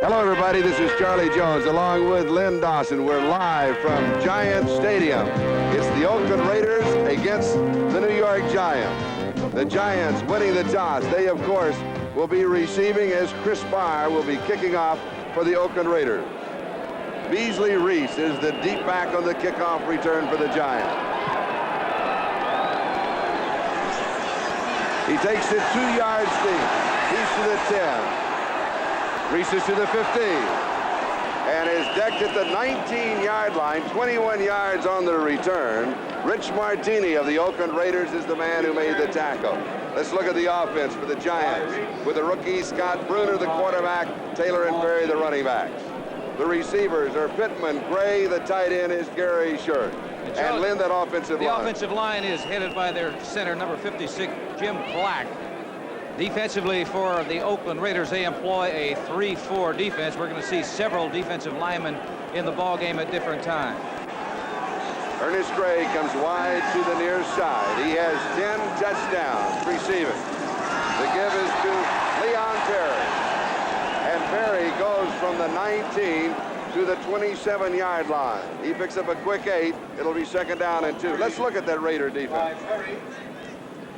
Hello, everybody. This is Charlie Jones along with Lynn Dawson. We're live from Giant Stadium. It's the Oakland Raiders against the New York Giants. The Giants winning the toss. They, of course, will be receiving as Chris Barr will be kicking off for the Oakland Raiders. Beasley Reese is the deep back on the kickoff return for the Giants. He takes it 2 yards deep. He's to the 10. Reaches to the 15 and is decked at the 19-yard line, 21 yards on the return. Rich Martini of the Oakland Raiders is the man who made the tackle. Let's look at the offense for the Giants with the rookie Scott Bruner, the quarterback, Taylor and Berry, the running backs. The receivers are Pittman, Gray, the tight end is Gary Short. And Lynn, that offensive line. The offensive line is headed by their center, number 56, Jim Black. Defensively for the Oakland Raiders, they employ a 3-4 defense. We're going to see several defensive linemen in the ball game at different times. Ernest Gray comes wide to the near side. He has 10 touchdowns receiving. The give is to Leon Perry. And Perry goes from the 19 to the 27-yard line. He picks up a quick 8. It'll be 2nd down and 2. Let's look at that Raider defense.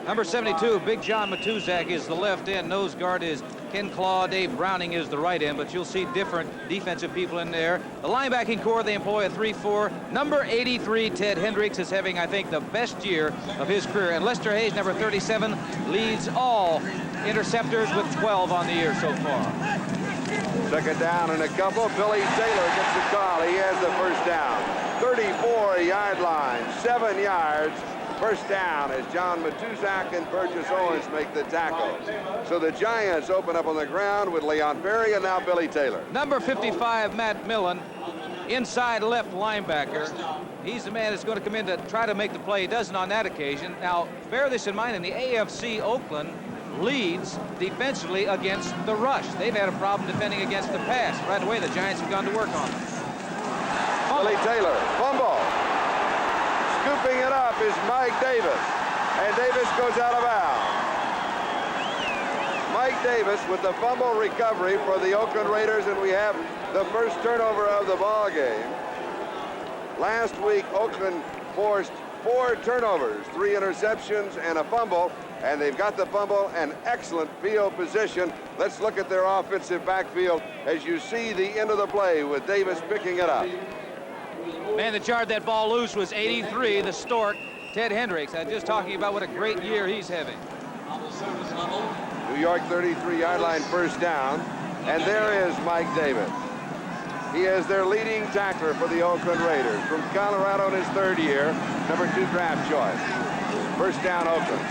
Number 72, Big John Matuzak is the left end. Nose guard is Ken Claw. Dave Browning is the right end, but you'll see different defensive people in there. The linebacking core, they employ a 3-4. Number 83, Ted Hendricks, is having, I think, the best year of his career. And Lester Hayes, number 37, leads all interceptors with 12 on the year so far. 2nd down and a couple. Billy Taylor gets the call. He has the 1st down. 34-yard line, 7 yards. 1st down as John Matuzak and Burgess Owens make the tackle. So the Giants open up on the ground with Leon Perry and now Billy Taylor. Number 55, Matt Millen, inside left linebacker. He's the man that's going to come in to try to make the play. He doesn't on that occasion. Now, bear this in mind, in the AFC, Oakland leads defensively against the rush. They've had a problem defending against the pass. Right away, the Giants have gone to work on it. Billy Taylor, fumble. Scooping it up is Mike Davis, and Davis goes out of bounds. Mike Davis with the fumble recovery for the Oakland Raiders, and we have the first turnover of the ball game. Last week, Oakland forced 4 turnovers, 3 interceptions, and a fumble, and they've got the fumble and excellent field position. Let's look at their offensive backfield as you see the end of the play with Davis picking it up. Man that jarred that ball loose was 83, the Stork, Ted Hendricks. I'm just talking about what a great year he's having. New York 33-yard line, 1st down. And there is Mike Davis. He is their leading tackler for the Oakland Raiders. From Colorado in his 3rd year, number 2 draft choice. 1st down, Oakland.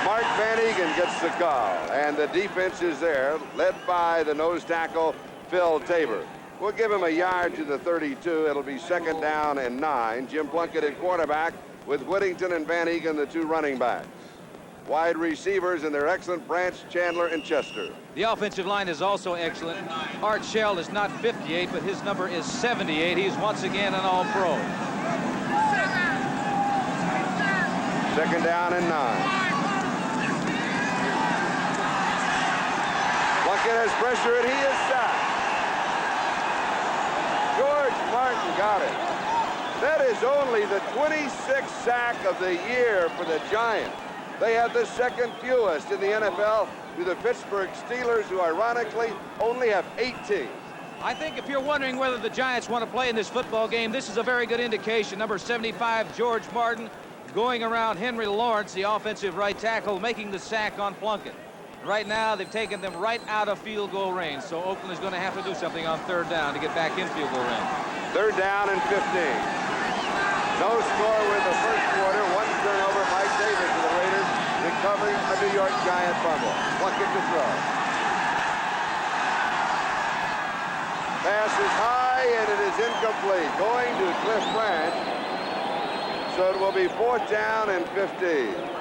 Mark Van Egan gets the call. And the defense is there, led by the nose tackle, Phil Tabor. We'll give him a yard to the 32. It'll be 2nd down and 9. Jim Plunkett at quarterback with Whittington and Van Egan, the 2 running backs. Wide receivers, and they're excellent, Branch, Chandler, and Chester. The offensive line is also excellent. Art Shell is not 58, but his number is 78. He's once again an All-Pro. 2nd down and 9. Plunkett has pressure, and he is sacked. George Martin got it. That is only the 26th sack of the year for the Giants. They have the 2nd fewest in the NFL to the Pittsburgh Steelers, who ironically only have 18. I think if you're wondering whether the Giants want to play in this football game, this is a very good indication. Number 75, George Martin, going around Henry Lawrence, the offensive right tackle, making the sack on Plunkett. Right now, they've taken them right out of field goal range, so Oakland is going to have to do something on 3rd down to get back in field goal range. 3rd down and 15. No score with the 1st quarter. 1 turnover. Mike Davis of the Raiders recovering a New York Giant fumble. Plunkett to throw. Pass is high, and it is incomplete. Going to Cliff Branch. So it will be 4th down and 15.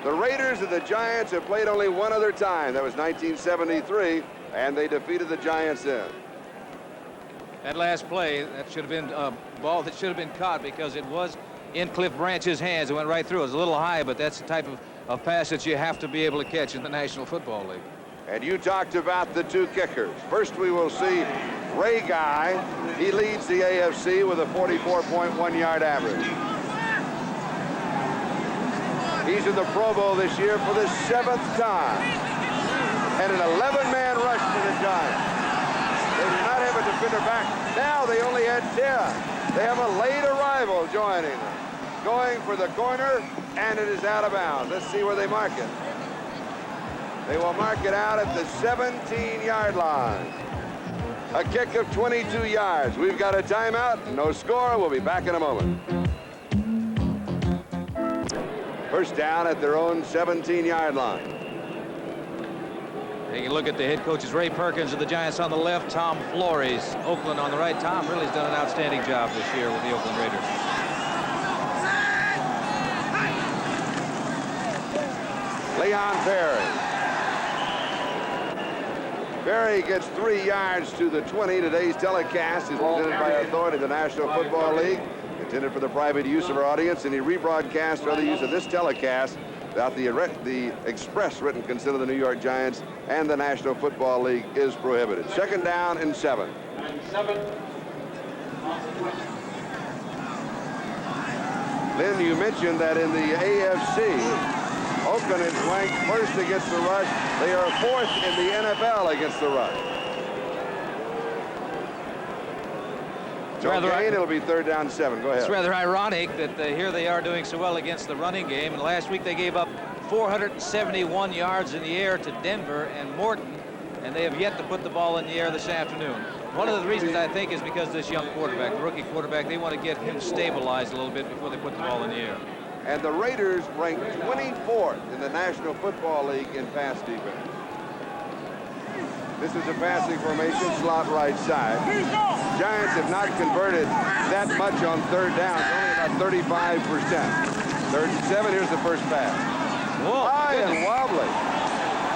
The Raiders and the Giants have played only one other time. That was 1973, and they defeated the Giants then. That last play, that should have been a ball that should have been caught because it was in Cliff Branch's hands. It went right through. It was a little high, but that's the type of pass that you have to be able to catch in the National Football League. And you talked about the two kickers. First, we will see Ray Guy. He leads the AFC with a 44.1-yard average. He's in the Pro Bowl this year for the 7th time. And an 11-man rush for the Giants. They do not have a defender back. Now they only had 10. They have a late arrival joining them. Going for the corner, and it is out of bounds. Let's see where they mark it. They will mark it out at the 17-yard line. A kick of 22 yards. We've got a timeout. No score. We'll be back in a moment. First down at their own 17-yard line. Taking a look at the head coaches, Ray Perkins of the Giants on the left, Tom Flores, Oakland on the right. Tom really has done an outstanding job this year with the Oakland Raiders. Leon Perry. Perry gets 3 yards to the 20. Today's telecast is presented by authority of the National Football League, intended for the private use of our audience. Any rebroadcast or other use of this telecast without the express written consent of the New York Giants and the National Football League is prohibited. Second down and 7. Lynn, you mentioned that in the AFC, Oakland is ranked first against the rush. They are 4th in the NFL against the rush. It'll be third down 7. Go ahead. It's rather ironic that here they are doing so well against the running game. And last week they gave up 471 yards in the air to Denver and Morton, and they have yet to put the ball in the air this afternoon. One of the reasons I think is because this young quarterback, the rookie quarterback, they want to get him stabilized a little bit before they put the ball in the air. And the Raiders ranked 24th in the National Football League in pass defense. This is a passing formation, slot right side. Giants have not converted that much on third down, only about 35%. Third and 7, here's the first pass. Whoa, high and wobbly.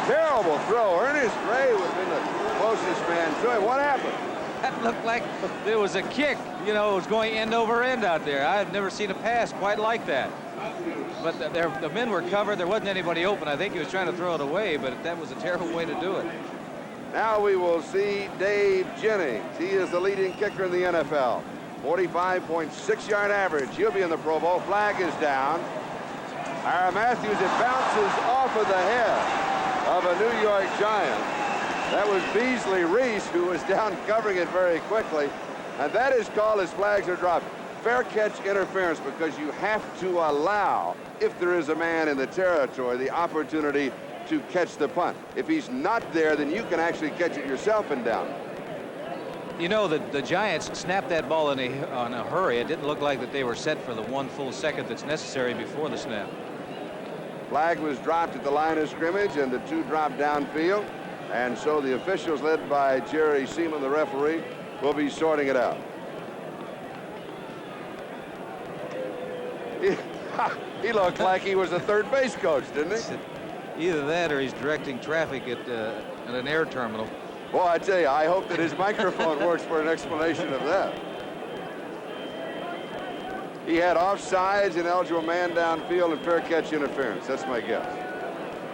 Terrible throw. Ernest Ray would have been the closest man to it. What happened? That looked like there was a kick. You know, it was going end over end out there. I've never seen a pass quite like that. But the men were covered. There wasn't anybody open. I think he was trying to throw it away, but that was a terrible way to do it. Now we will see Dave Jennings. He is the leading kicker in the NFL. 45.6-yard average. He'll be in the Pro Bowl. Flag is down. Ira Matthews, it bounces off of the head of a New York Giant. That was Beasley Reese, who was down covering it very quickly. And that is called as flags are dropped. Fair catch interference, because you have to allow, if there is a man in the territory, the opportunity to catch the punt. If he's not there, then you can actually catch it yourself and down. You know, the Giants snapped that ball on a hurry. It didn't look like that they were set for the 1 full second that's necessary before the snap. Flag was dropped at the line of scrimmage, and the 2 dropped downfield. And so the officials, led by Jerry Seaman, the referee, will be sorting it out. He looked like he was a third base coach, didn't he? Either that or he's directing traffic at an air terminal. Boy, I tell you, I hope that his microphone works for an explanation of that. He had offsides, an eligible man downfield, and fair catch interference. That's my guess.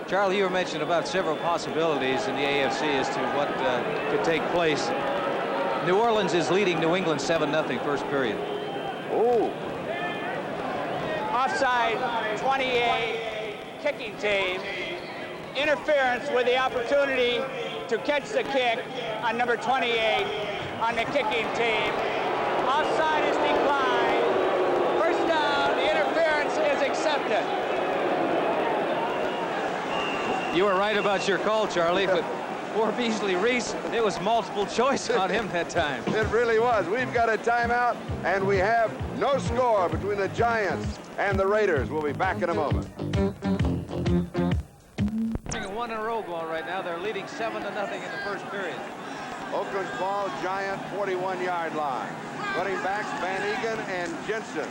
Charlie, you were mentioning about several possibilities in the AFC as to what could take place. New Orleans is leading New England 7-0 first period. Oh. Offside 28, kicking team. Interference with the opportunity to catch the kick on number 28 on the kicking team. Offside is declined. First down, the interference is accepted. You were right about your call, Charlie, but poor Beasley Reese, it was multiple choice on him that time. It really was. We've got a timeout, and we have no score between the Giants and the Raiders. We'll be back in a moment. 1 in a row going right now. They're leading 7-0 in the first period. Oakland's ball, Giant 41-yard line. Running backs Van Egan and Jensen.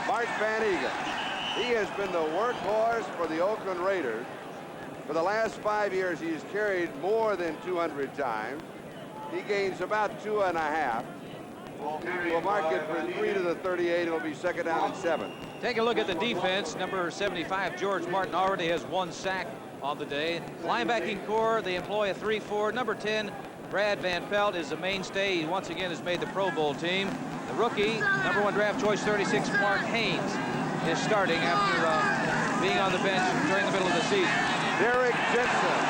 Bart Van Egan. He has been the workhorse for the Oakland Raiders. For the last 5 years, he's carried more than 200 times. He gains about 2.5. We'll mark it for 3 to the 38. It'll be second down and 7. Take a look at the defense. Number 75, George Martin, already has 1 sack on the day. Linebacking core, they employ a 3-4. Number 10, Brad Van Pelt, is a mainstay. He once again has made the Pro Bowl team. The rookie, number 1 draft choice, 36, Mark Haynes, is starting after being on the bench during the middle of the season. Derek Jensen,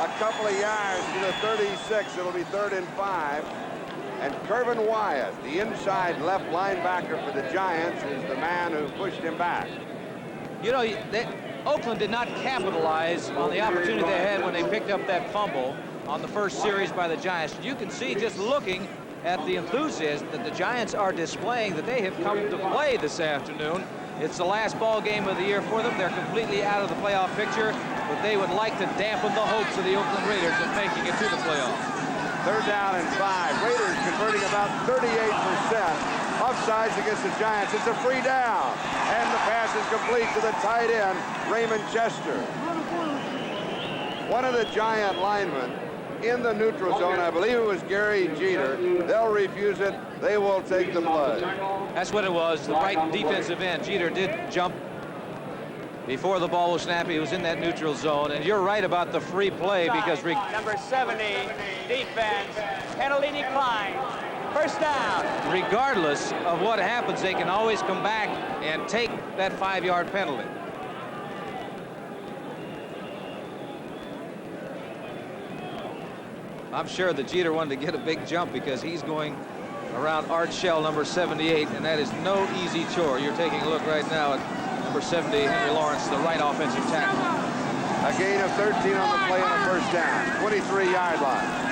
a couple of yards to the 36. It'll be 3rd and 5. And Kervin Wyatt, the inside left linebacker for the Giants, is the man who pushed him back. You know, Oakland did not capitalize on the opportunity they had when they picked up that fumble on the first series by the Giants. You can see just looking at the enthusiasm that the Giants are displaying that they have come to play this afternoon. It's the last ball game of the year for them. They're completely out of the playoff picture, but they would like to dampen the hopes of the Oakland Raiders of making it to the playoffs. 3rd down and 5. Raiders converting about 38%. Offsides against the Giants. It's a free down. And the pass is complete to the tight end, Raymond Chester. One of the Giant linemen in the neutral zone, I believe it was Gary Jeter. They'll refuse it. They will take the play. That's what it was. The right defensive end. Jeter did jump before the ball was snapped. He was in that neutral zone. And you're right about the free play because... Number 70, defense, penalty decline. 1st down. Regardless of what happens, they can always come back and take that 5-yard penalty. I'm sure that Jeter wanted to get a big jump because he's going around Art Shell, number 78, and that is no easy chore. You're taking a look right now at number 70, Henry Lawrence, the right offensive tackle. A gain of 13 on the play and a 1st down. 23-yard line.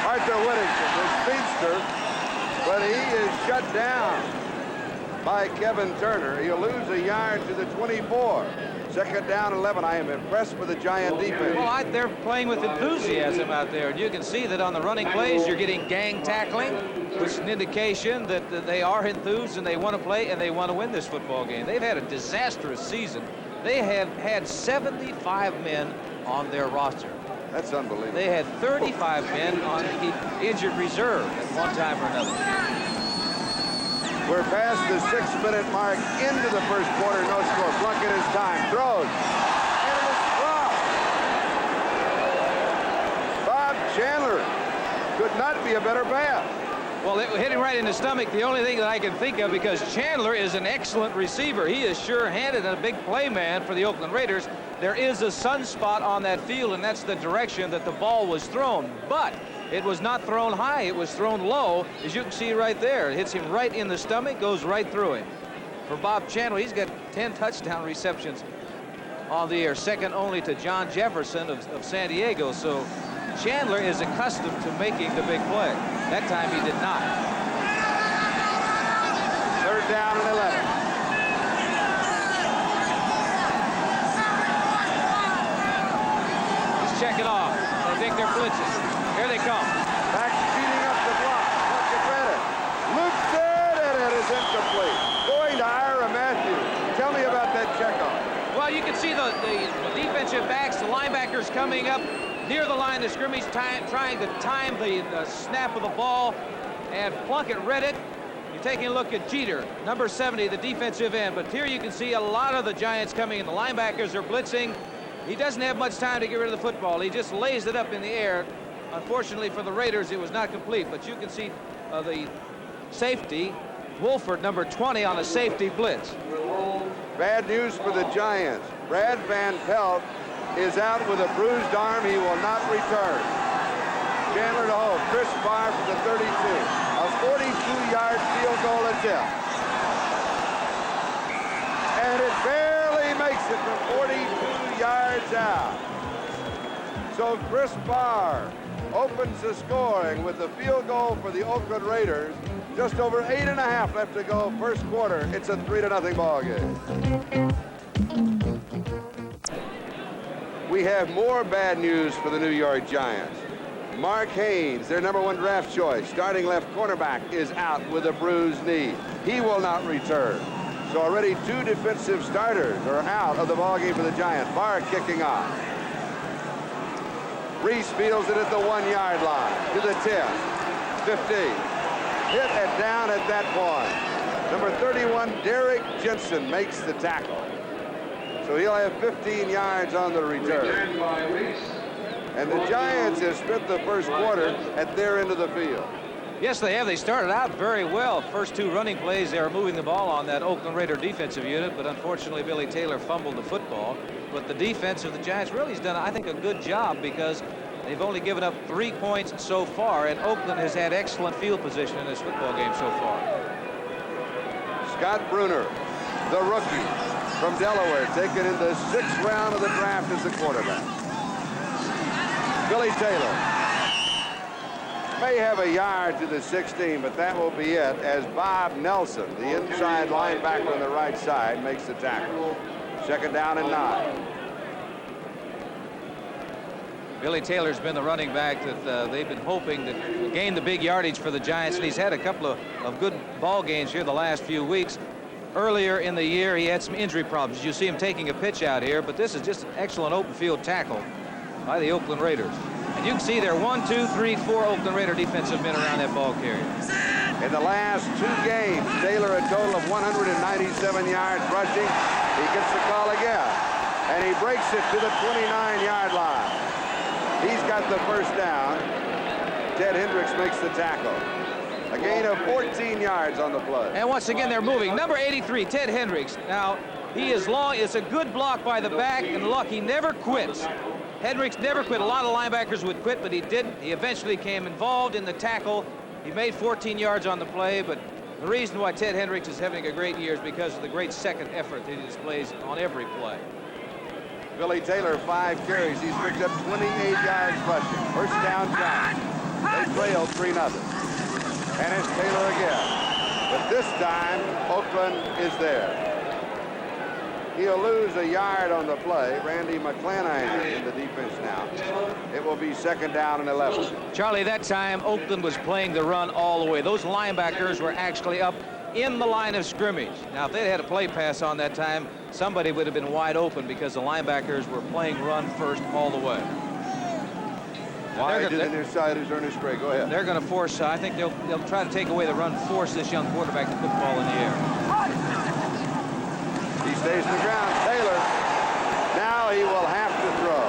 Arthur Whittington, the speedster, but he is shut down by Kevin Turner. He'll lose a yard to the 24. 2nd down, 11. I am impressed with the Giant defense. Well, they're playing with enthusiasm out there, and you can see that on the running plays you're getting gang tackling, which is an indication that they are enthused and they want to play and they want to win this football game. They've had a disastrous season. They have had 75 men on their roster. That's unbelievable. They had 35 men on the injured reserve at one time or another. We're past the 6-minute mark into the 1st quarter. No score. Plunkett is time. Throws. And it is dropped. Bob Chandler could not be a better pass. Well, it hit him right in the stomach. The only thing that I can think of, because Chandler is an excellent receiver. He is sure-handed and a big play man for the Oakland Raiders. There is a sunspot on that field, and that's the direction that the ball was thrown. But it was not thrown high. It was thrown low, as you can see right there. It hits him right in the stomach, goes right through him. For Bob Chandler, he's got 10 touchdown receptions on the year, second only to John Jefferson of San Diego. So Chandler is accustomed to making the big play. That time he did not. 3rd down and 11. He's checking off. They think they're blitzing. Here they come. Back speeding up the block. Plunkett read it. Looks it, and it is incomplete. Going to Ira Matthews. Tell me about that checkoff. Well, you can see the defensive backs, the linebackers coming up near the line of scrimmage, trying to time the snap of the ball, and Plunkett read it. You're taking a look at Jeter, number 70, the defensive end. But here you can see a lot of the Giants coming in. The linebackers are blitzing. He doesn't have much time to get rid of the football. He just lays it up in the air. Unfortunately for the Raiders, it was not complete. But you can see the safety, Wolford, number 20, on a safety blitz. Bad news for the Giants. Brad Van Pelt is out with a bruised arm. He will not return. Chandler to hold. Chris Farr from the 32. A 42-yard field goal attempt. And it barely makes it from 42 yards out. So Chris Farr opens the scoring with the field goal for the Oakland Raiders. Just over 8.5 left to go, 1st quarter. It's a 3-0 ball game. We have more bad news for the New York Giants. Mark Haynes, their number 1 draft choice, starting left cornerback, is out with a bruised knee. He will not return. So already 2 defensive starters are out of the ballgame for the Giants. Barr kicking off. Reese fields it at the 1-yard line to the 10, 15. Hit and down at that point. Number 31, Derek Jensen, makes the tackle. So he'll have 15 yards on the return. And the Giants have spent the first quarter at their end of the field. Yes, they have. They started out very well. First two running plays, they were moving the ball on that Oakland Raider defensive unit, but unfortunately Billy Taylor fumbled the football. But the defense of the Giants really has done, I think, a good job because they've only given up 3 points so far, and Oakland has had excellent field position in this football game so far. Scott Bruner, the rookie from Delaware, taken in the 6th round of the draft as the quarterback. Billy Taylor may have a yard to the 16, but that will be it as Bob Nelson, the inside linebacker on the right side, makes the tackle. 2nd down and 9. Billy Taylor's been the running back that they've been hoping to gain the big yardage for the Giants, and he's had a couple of good ball games here the last few weeks. Earlier in the year, he had some injury problems. You see him taking a pitch out here, but this is just an excellent open field tackle by the Oakland Raiders. And you can see there 1, 2, 3, 4 Oakland Raider defensive men around that ball carrier. In the last 2 games, Taylor a total of 197 yards rushing. He gets the call again, and he breaks it to the 29-yard line. He's got the first down. Ted Hendricks makes the tackle. A gain of 14 yards on the play. And once again, they're moving. Number 83, Ted Hendricks. Now, he is long. It's a good block by the back, and look, he never quits. Hendricks never quit. A lot of linebackers would quit, but he didn't. He eventually came involved in the tackle. He made 14 yards on the play, but the reason why Ted Hendricks is having a great year is because of the great second effort that he displays on every play. Billy Taylor, 5 carries. He's picked up 28 yards rushing. First down Giants. They trail 3-0. And it's Taylor again. But this time, Oakland is there. He'll lose a yard on the play. Randy McClanahan in the defense now. It will be 2nd down and 11. Charlie, that time, Oakland was playing the run all the way. Those linebackers were actually up in the line of scrimmage. Now, if they'd had a play pass on that time, somebody would have been wide open because the linebackers were playing run first all the way. Wide to the near side is Ernest Gray. Go ahead. They're going to force, I think they'll try to take away the run, force this young quarterback to put the ball in the air. He stays in the ground. Taylor, now he will have to throw.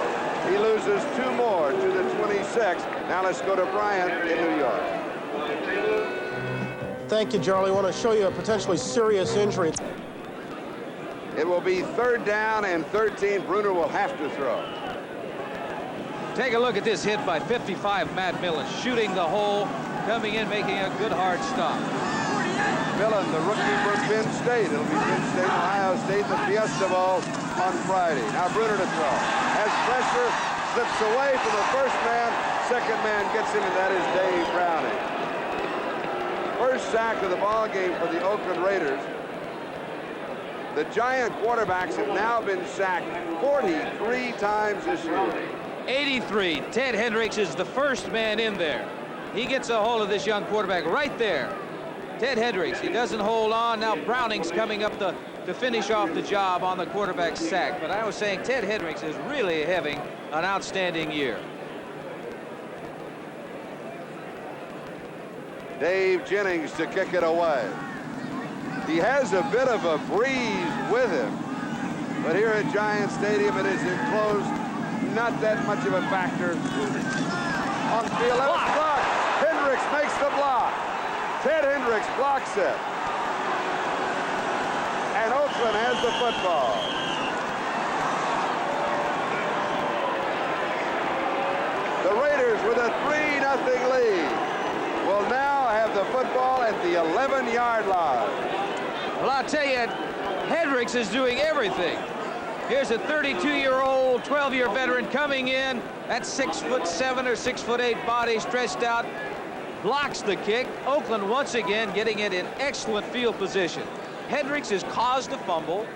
He loses 2 more to the 26. Now let's go to Bryant in New York. Thank you, Charlie. I want to show you a potentially serious injury. It will be 3rd down and 13. Bruner will have to throw. Take a look at this hit by 55 Matt Millen, shooting the hole, coming in, making a good hard stop. Millen, the rookie from Penn State. It'll be Penn State, Ohio State, the Fiesta Bowl on Friday. Now Bruner to throw. Has pressure, slips away from the first man. Second man gets him, and that is Dave Browning. First sack of the ball game for the Oakland Raiders. The Giant quarterbacks have now been sacked 43 times this year. 83. Ted Hendricks is the first man in there. He gets a hold of this young quarterback right there. Ted Hendricks, he doesn't hold on. Now Browning's coming up to finish off the job on the quarterback's sack. But I was saying Ted Hendricks is really having an outstanding year. Dave Jennings to kick it away. He has a bit of a breeze with him, but here at Giant Stadium it is enclosed, not that much of a factor. On field, block. Hendricks makes the block. Ted Hendricks blocks it. And Oakland has the football. The Raiders with a 3-0 lead will now have the football at the 11-yard line. Well, I'll tell you, Hendricks is doing everything. Here's a 32-year-old, 12-year veteran coming in. That 6'7" or 6'8" body stretched out, blocks the kick. Oakland once again getting it in excellent field position. Hendricks has caused a fumble.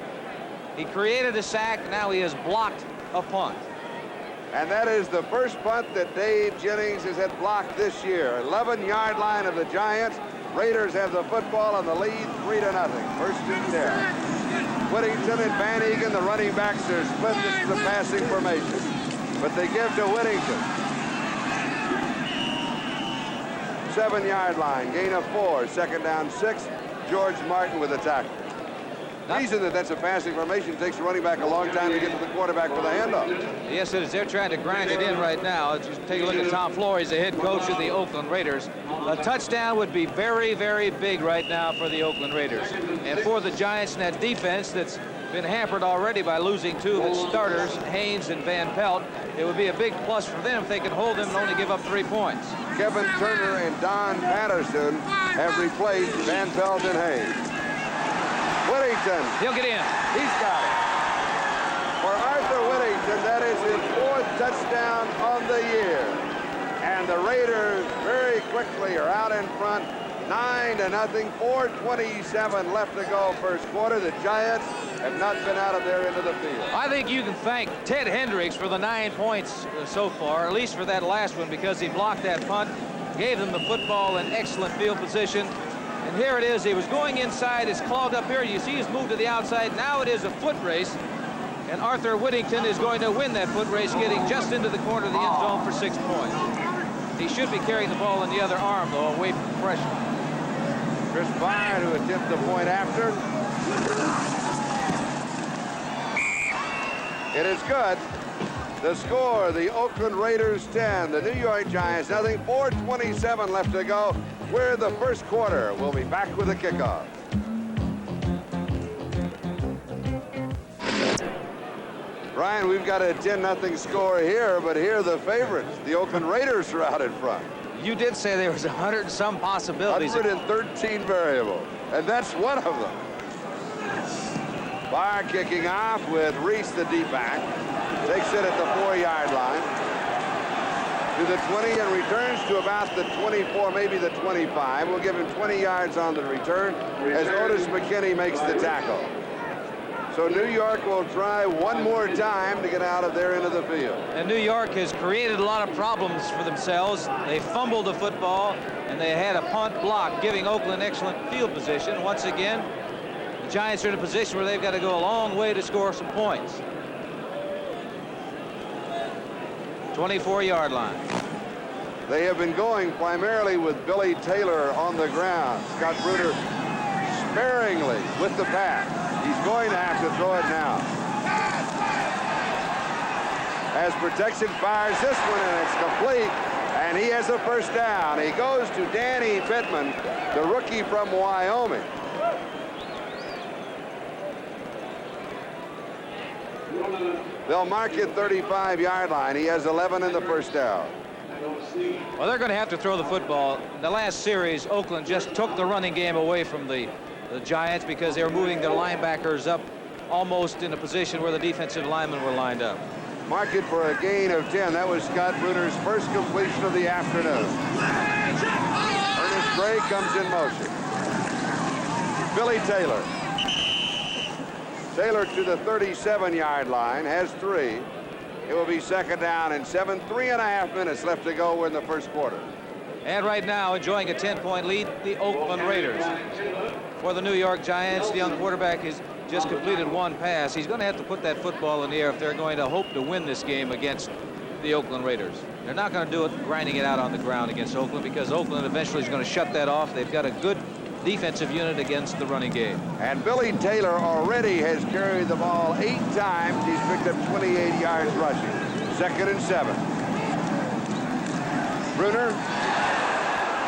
He created a sack. Now he has blocked a punt. And that is the first punt that Dave Jennings has had blocked this year. 11-yard line of the Giants. Raiders have the football and the lead 3-0. 1st and 10. Whittington and Van Egan, the running backs, are split. This is the passing formation. But they give to Whittington. 7-yard line, gain of 4, 2nd down 6. George Martin with a tackle. The reason that's a passing formation takes the running back a long time to get to the quarterback for the handoff. Yes, it is. They're trying to grind it in right now. Just take a look at Tom Flory, the head coach of the Oakland Raiders. A touchdown would be very, very big right now for the Oakland Raiders. And for the Giants in that defense that's been hampered already by losing two of its starters, Haynes and Van Pelt, it would be a big plus for them if they could hold them and only give up 3 points. Kevin Turner and Don Patterson have replaced Van Pelt and Haynes. Whittington. He'll get in. He's got it. For Arthur Whittington, that is his 4th touchdown on the year. And the Raiders very quickly are out in front, 9-0, 4:27 left to go first quarter. The Giants have not been out of their end of the field. I think you can thank Ted Hendricks for the 9 points so far, at least for that last one, because he blocked that punt, gave them the football in excellent field position. And here it is. He was going inside. It's clogged up here. You see he's moved to the outside. Now it is a foot race. And Arthur Whittington is going to win that foot race, getting just into the corner of the end zone for 6 points. He should be carrying the ball in the other arm, though, away from the pressure. Chris Byrd, who attempts the point after. It is good. The score, the Oakland Raiders 10, the New York Giants nothing, 4:27 left to go. We're in the first quarter. We'll be back with the kickoff. Ryan, we've got a 10-0 score here, but here are the favorites. The Oakland Raiders are out in front. You did say there was 100 and some possibilities. 113 variables, and that's one of them. Byrd kicking off with Reese, the deep back. Takes it at the 4-yard line to the 20 and returns to about the 24, maybe the 25. We'll give him 20 yards on the return as Otis McKinney makes the tackle. So New York will try one more time to get out of their end of the field. And New York has created a lot of problems for themselves. They fumbled the football, and they had a punt block, giving Oakland excellent field position. Once again, the Giants are in a position where they've got to go a long way to score some points. 24-yard line. They have been going primarily with Billy Taylor on the ground. Scott Bruder sparingly with the pass. He's going to have to throw it now. As protection fires this one, and it's complete, and he has a first down. He goes to Danny Pittman, the rookie from Wyoming. They'll mark it 35-yard line. He has 11 in the first down. Well, they're going to have to throw the football. In the last series, Oakland just took the running game away from the Giants because they were moving their linebackers up almost in a position where the defensive linemen were lined up. Mark it for a gain of 10. That was Scott Bruner's first completion of the afternoon. Ernest Gray comes in motion. Billy Taylor. Taylor to the 37-yard line, has 3. It will be second down and 7. 3.5 minutes left to go in the first quarter. And right now, enjoying a 10-point lead, the Oakland Raiders. For the New York Giants, the young quarterback has just completed one pass. He's going to have to put that football in the air if they're going to hope to win this game against the Oakland Raiders. They're not going to do it grinding it out on the ground against Oakland because Oakland eventually is going to shut that off. They've got a good defensive unit against the running game. And Billy Taylor already has carried the ball 8 times. He's picked up 28 yards rushing. Second and 7. Bruner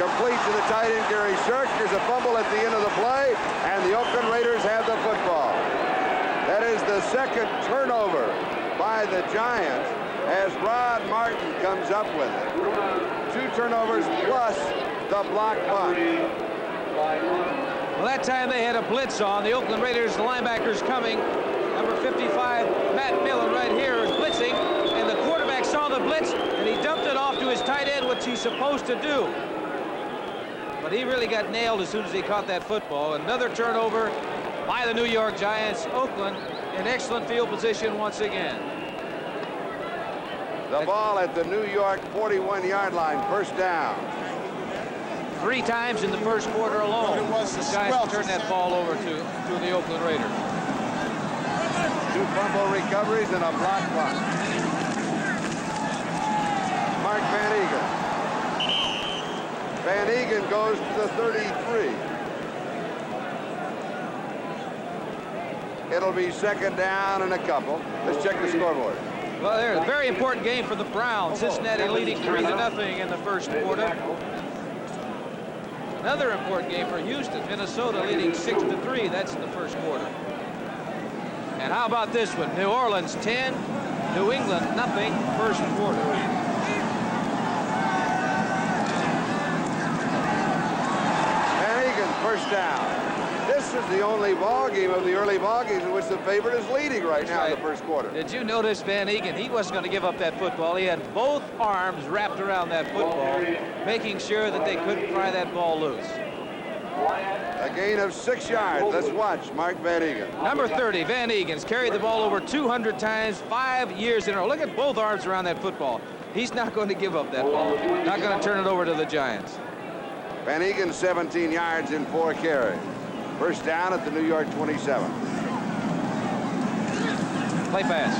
complete to the tight end, Gary Shirk. There's a fumble at the end of the play, and the Oakland Raiders have the football. That is the second turnover by the Giants as Rod Martin comes up with it. 2 turnovers plus the block punt. Well, that time they had a blitz on. The Oakland Raiders, the linebackers coming. Number 55, Matt Millen right here is blitzing, and the quarterback saw the blitz, and he dumped it off to his tight end, which he's supposed to do. But he really got nailed as soon as he caught that football. Another turnover by the New York Giants. Oakland in excellent field position once again. The ball at the New York 41-yard line, first down. 3 times in the first quarter alone, the Giants turned that ball over to the Oakland Raiders. 2 fumble recoveries and a block punt. Mark Van Egan. Van Egan goes to the 33. It'll be second down and a couple. Let's check the scoreboard. Well, there's a very important game for the Browns. Cincinnati leading 3-0 in the first quarter. Another important game for Houston. Minnesota leading 6-3. That's in the first quarter. And how about this one? New Orleans 10, New England nothing, first quarter. Van Egan, first down. This is the only ball game of the early ball games in which the favorite is leading right now in the first quarter. Did you notice Van Egan? He wasn't going to give up that football. He had both arms wrapped around that football, making sure that they couldn't pry that ball loose. A gain of 6 yards. Let's watch Mark Van Egan. Number 30, Van Egan's carried the ball over 200 times, 5 years in a row. Look at both arms around that football. He's not going to give up that ball. Not going to turn it over to the Giants. Van Egan 17 yards in 4 carries. First down at the New York 27. Play pass.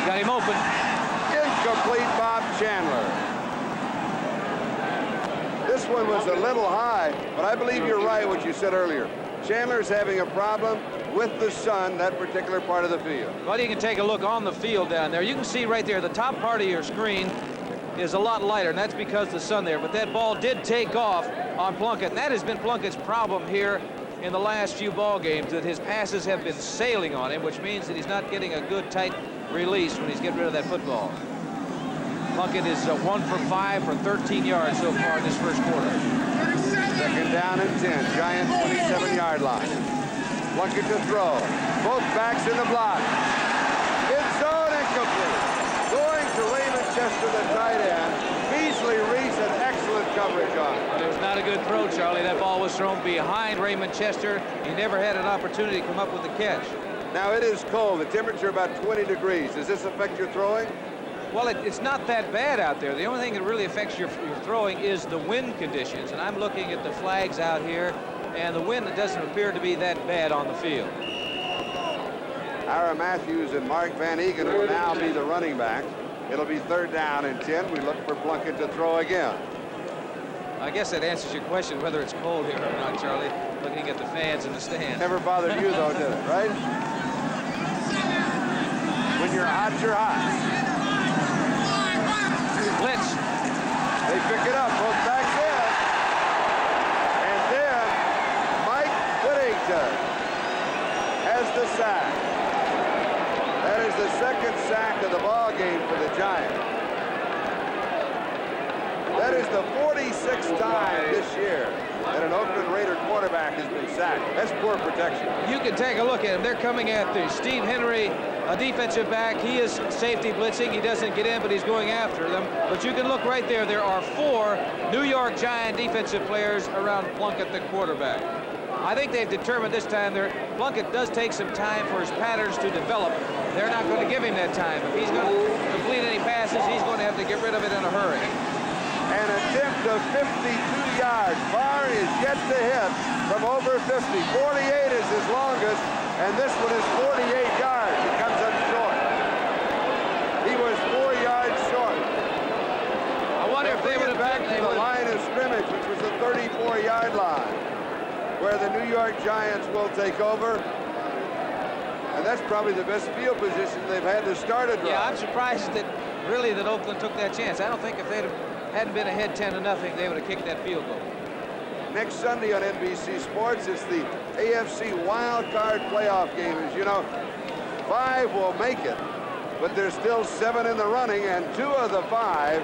Got him open. Incomplete, Bob Chandler. This one was a little high, but I believe you're right what you said earlier. Chandler's having a problem with the sun, that particular part of the field. Well, you can take a look on the field down there. You can see right there, the top part of your screen is a lot lighter, and that's because of the sun there. But that ball did take off on Plunkett, and that has been Plunkett's problem here in the last few ball games, that his passes have been sailing on him, which means that he's not getting a good, tight release when he's getting rid of that football. Plunkett is 1 for 5 for 13 yards so far in this first quarter. Second down and 10. Giants 27-yard line. Plunkett to throw. Both backs in the block. It's zone incomplete. Going to Raymond Chester, the tight end. Beasley Reese had excellent coverage on it. But it was not a good throw, Charlie. That ball was thrown behind Raymond Chester. He never had an opportunity to come up with the catch. Now it is cold. The temperature about 20 degrees. Does this affect your throwing? Well, it's not that bad out there. The only thing that really affects your throwing is the wind conditions. And I'm looking at the flags out here, and the wind doesn't appear to be that bad on the field. Ira Matthews and Mark Van Egan will now be the running back. It'll be third down and 10. We look for Plunkett to throw again. I guess that answers your question whether it's cold here or not, Charlie, looking at the fans in the stands. Never bothered you, though, did it, right? When you're hot, you're hot. Blitz. They pick it up, both backs in. And then Mike Whittington has the sack. That is the second sack of the ball game for the Giants. That is the 46th time this year that an Oakland Raider quarterback has been sacked. That's poor protection. You can take a look at him. They're coming at the Steve Henry, a defensive back. He is safety blitzing. He doesn't get in, but he's going after them. But you can look right there. There are 4 New York Giant defensive players around Plunkett, the quarterback. I think they've determined this time Plunkett does take some time for his patterns to develop. They're not going to give him that time. If he's going to complete any passes, he's going to have to get rid of it in a hurry. An attempt of 52 yards. Barr is yet to hit from over 50. 48 is his longest, and this one is 48 yards. He comes up short. He was 4 yards short. I wonder if they would have back to the line of scrimmage, which was the 34-yard line, where the New York Giants will take over. And that's probably the best field position they've had to start a drive. Yeah, I'm surprised that Oakland took that chance. I don't think if they hadn't been ahead 10-0, they would have kicked that field goal. Next Sunday on NBC Sports, it's the AFC Wild Card Playoff game. As you know, 5 will make it, but there's still 7 in the running, and 2 of the 5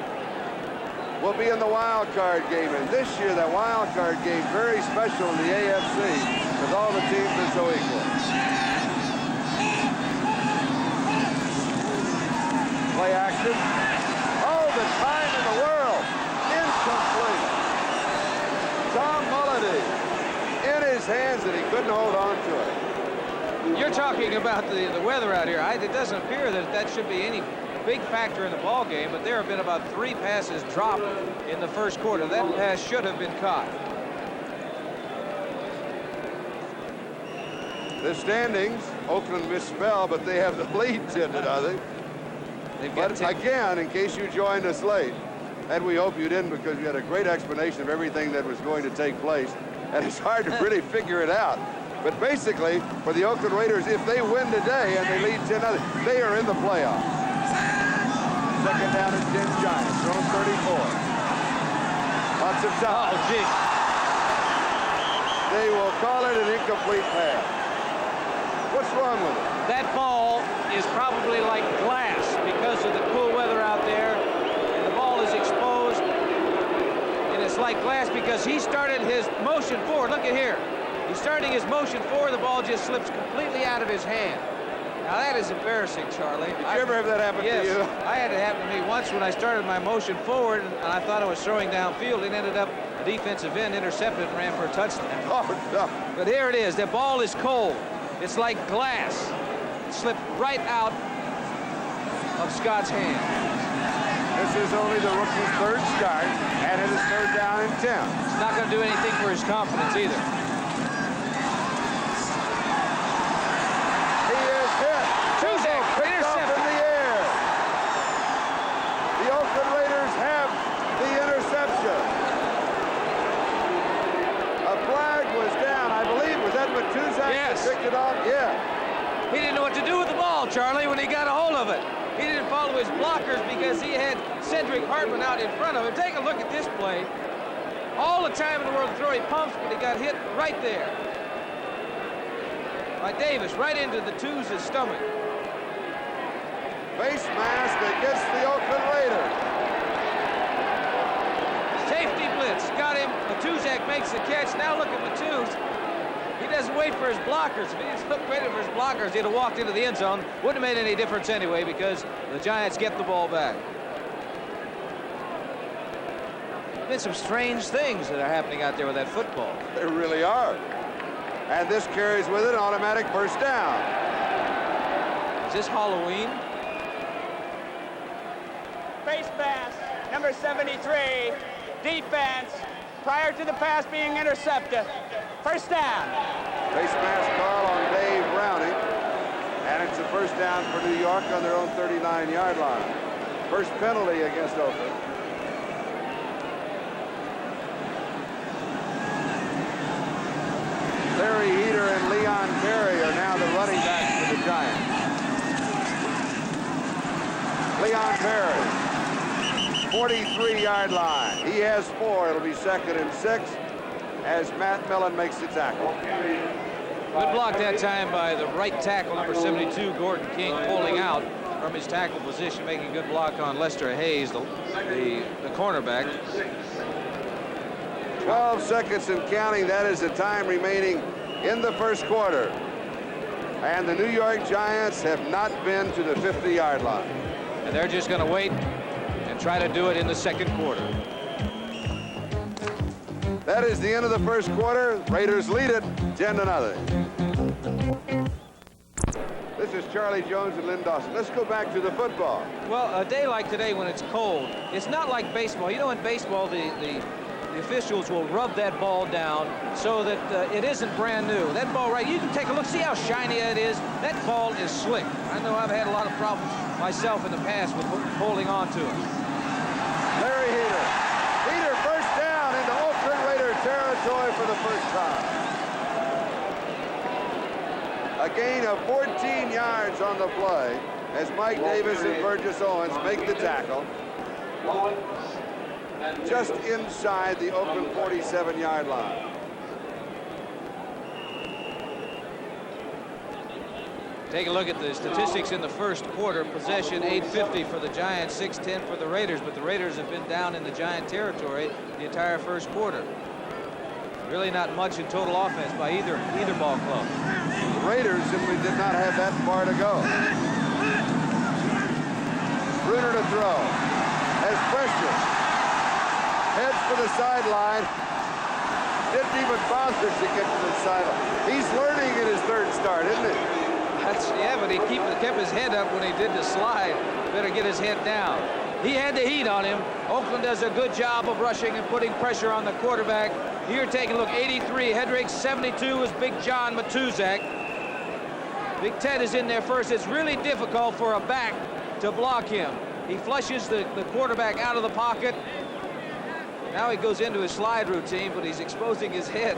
will be in the wild card game. And this year, that wild card game, very special in the AFC, because all the teams are so equal. Play action. Oh, the time in the world. Incomplete. Tom Mulledy in his hands, and he couldn't hold on to it. You're talking about the weather out here. It doesn't appear that should be any big factor in the ball game, but there have been about 3 passes dropped in the first quarter. That pass should have been caught. The standings, Oakland misspelled, but they have the lead 10-0. But again, in case you joined us late, and we hope you didn't, because we had a great explanation of everything that was going to take place, and it's hard to really figure it out. But basically, for the Oakland Raiders, if they win today and they lead 10-0, they are in the playoffs. Second down and 10 Giants, thrown 34. Lots of time. Oh, gee. They will call it an incomplete pass. What's wrong with it? That ball is probably like glass because of the cool weather out there. And the ball is exposed. And it's like glass because he started his motion forward. Look at here. He's starting his motion forward. The ball just slips completely out of his hand. Now that is embarrassing, Charlie. Did you ever have that happen yes, to you? I had it happen to me once when I started my motion forward, and I thought I was throwing downfield. It ended up a defensive end intercepted and ran for a touchdown. Oh, no. But here it is. The ball is cold. It's like glass. It slipped right out of Scott's hand. This is only the rookie's third start, and it is third down and 10. It's not going to do anything for his confidence either. He is hit. Tuesday, Picked up in the air. The Oakland Raiders have the interception. A flag was down, I believe. Was that Matuzak Yes. that picked it off? Yeah. He didn't know what to do with the ball, Charlie, when he got a hold of it. He didn't follow his blockers because he had Cedric Hartman out in front of him. Take a look at this play. All the time in the world to throw, he pumps, but he got hit right there by Davis, right into the Two's stomach. Face mask against the Oakland Raiders. Safety blitz, got him. Matuzak makes the catch. Now look at Matuz. He doesn't wait for his blockers. If he didn't wait for his blockers, he'd have walked into the end zone. Wouldn't have made any difference anyway because the Giants get the ball back. Been some strange things that are happening out there with that football. There really are. And this carries with it an automatic first down. Is this Halloween? Face mask, number 73, defense, prior to the pass being intercepted. First down. Face mask call on Dave Browning. And it's a first down for New York on their own 39-yard line. First penalty against Oakland. Larry Heater and Leon Berry are now the running backs for the Giants. Leon Berry, 43-yard line. He has 4. It'll be second and 6 as Matt Millen makes the tackle. Good block that time by the right tackle, number 72, Gordon King, pulling out from his tackle position, making a good block on Lester Hayes, the cornerback. 12 seconds and counting. That is the time remaining in the first quarter. And the New York Giants have not been to the 50-yard line. And they're just going to wait and try to do it in the second quarter. That is the end of the first quarter. Raiders lead it 10-0. This is Charlie Jones and Lynn Dawson. Let's go back to the football. Well, a day like today when it's cold, it's not like baseball. You know, in baseball, the officials will rub that ball down so that it isn't brand new. That ball, right, you can take a look, see how shiny it is. That ball is slick. I know I've had a lot of problems myself in the past with holding on to it. Larry Heater. Heater first down into Oakland Raider territory for the first time. A gain of 14 yards on the play as Mike Davis and Burgess Owens make the tackle. Just inside the Oakland 47-yard line. Take a look at the statistics in the first quarter. Possession 850 for the Giants, 610 for the Raiders, but the Raiders have been down in the Giant territory the entire first quarter. Really not much in total offense by either ball club. The Raiders simply did not have that far to go. Bruner to throw. Has pressure. Heads for the sideline. Didn't even bother to get to the sideline. He's learning in his third start, isn't he? Yeah, but he kept his head up when he did the slide. Better get his head down. He had the heat on him. Oakland does a good job of rushing and putting pressure on the quarterback. Here, taking a look, 83, Hedrick, 72 is Big John Matuzak. Big Ted is in there first. It's really difficult for a back to block him. He flushes the quarterback out of the pocket. Now he goes into his slide routine, but he's exposing his head.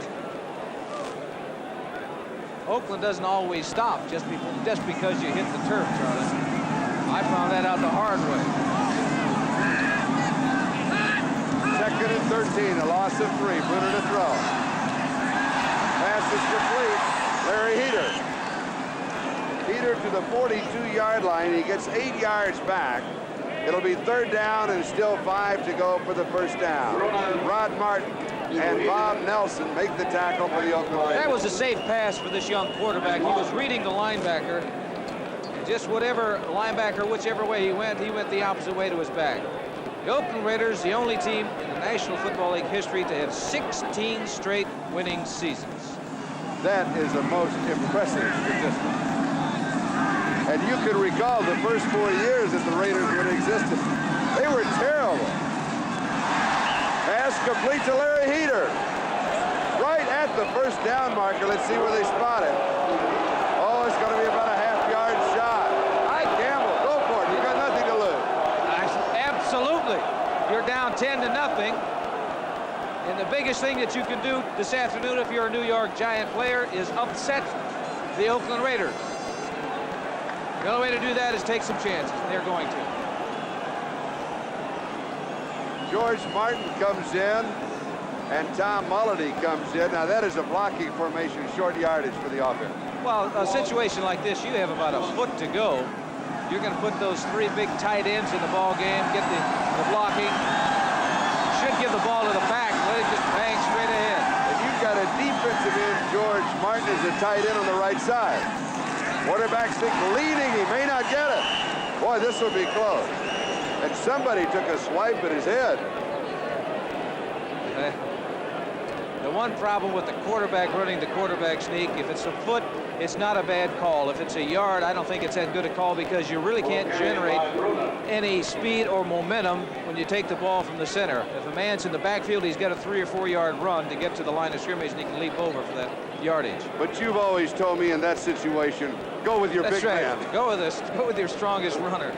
Oakland doesn't always stop just because you hit the turf, Charlie. I found that out the hard way. Second and 13, a loss of 3. Bruner to throw. Pass is complete. Larry Heater. Heater to the 42-yard line. He gets 8 yards back. It'll be 3rd down and still 5 to go for the first down. Rod Martin and Bob Nelson make the tackle for the Oakland Raiders. That was a safe pass for this young quarterback. He was reading the linebacker. And just whatever linebacker, whichever way he went the opposite way to his back. The Oakland Raiders, the only team in the National Football League history to have 16 straight winning seasons. That is a most impressive statistic. And you can recall the first 4 years that the Raiders would have existed. They were terrible. Pass complete to Larry Heater. Right at the first down marker. Let's see where they spot it. Oh, it's going to be about a half-yard shot. I gamble. Go for it. You've got nothing to lose. Absolutely. You're down 10-0. And the biggest thing that you can do this afternoon if you're a New York Giant player is upset the Oakland Raiders. The only way to do that is take some chances, and they're going to. George Martin comes in, and Tom Mulledy comes in. Now, that is a blocking formation, short yardage for the offense. Well, a situation like this, you have about a foot to go. You're going to put those 3 big tight ends in the ball game, get the blocking. Should give the ball to the back, let it just bang straight ahead. And you've got a defensive end, George Martin, is a tight end on the right side. Quarterback stick leading, he may not get it. Boy, this will be close. And somebody took a swipe at his head. The one problem with the quarterback running the quarterback sneak, if it's a foot, it's not a bad call. If it's a yard, I don't think it's that good a call because you really can't generate any speed or momentum when you take the ball from the center. If a man's in the backfield, he's got a 3 or 4 yard run to get to the line of scrimmage and he can leap over for that yardage. But you've always told me in that situation, go with your big man. Go with this. Go with your strongest runner.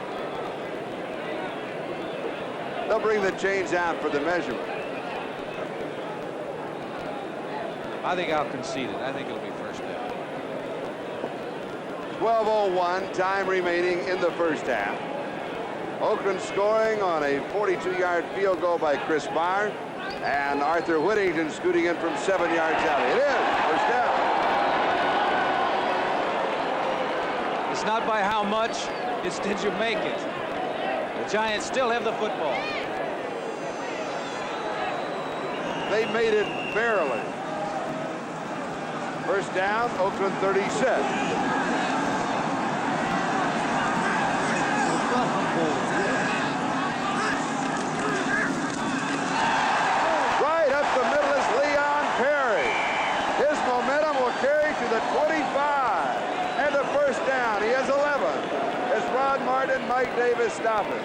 They'll bring the chains out for the measurement. I think I'll concede it. I think it'll be first down. 12:01, time remaining in the first half. Oakland scoring on a 42-yard field goal by Chris Barr, and Arthur Whittington scooting in from 7 yards out. It is first down. It's not by how much, it's did you make it. The Giants still have the football. They made it barely. First down, Oakland 36. Right up the middle is Leon Perry. His momentum will carry to the 25. And the first down, he has 11. As Rod Martin and Mike Davis stop it.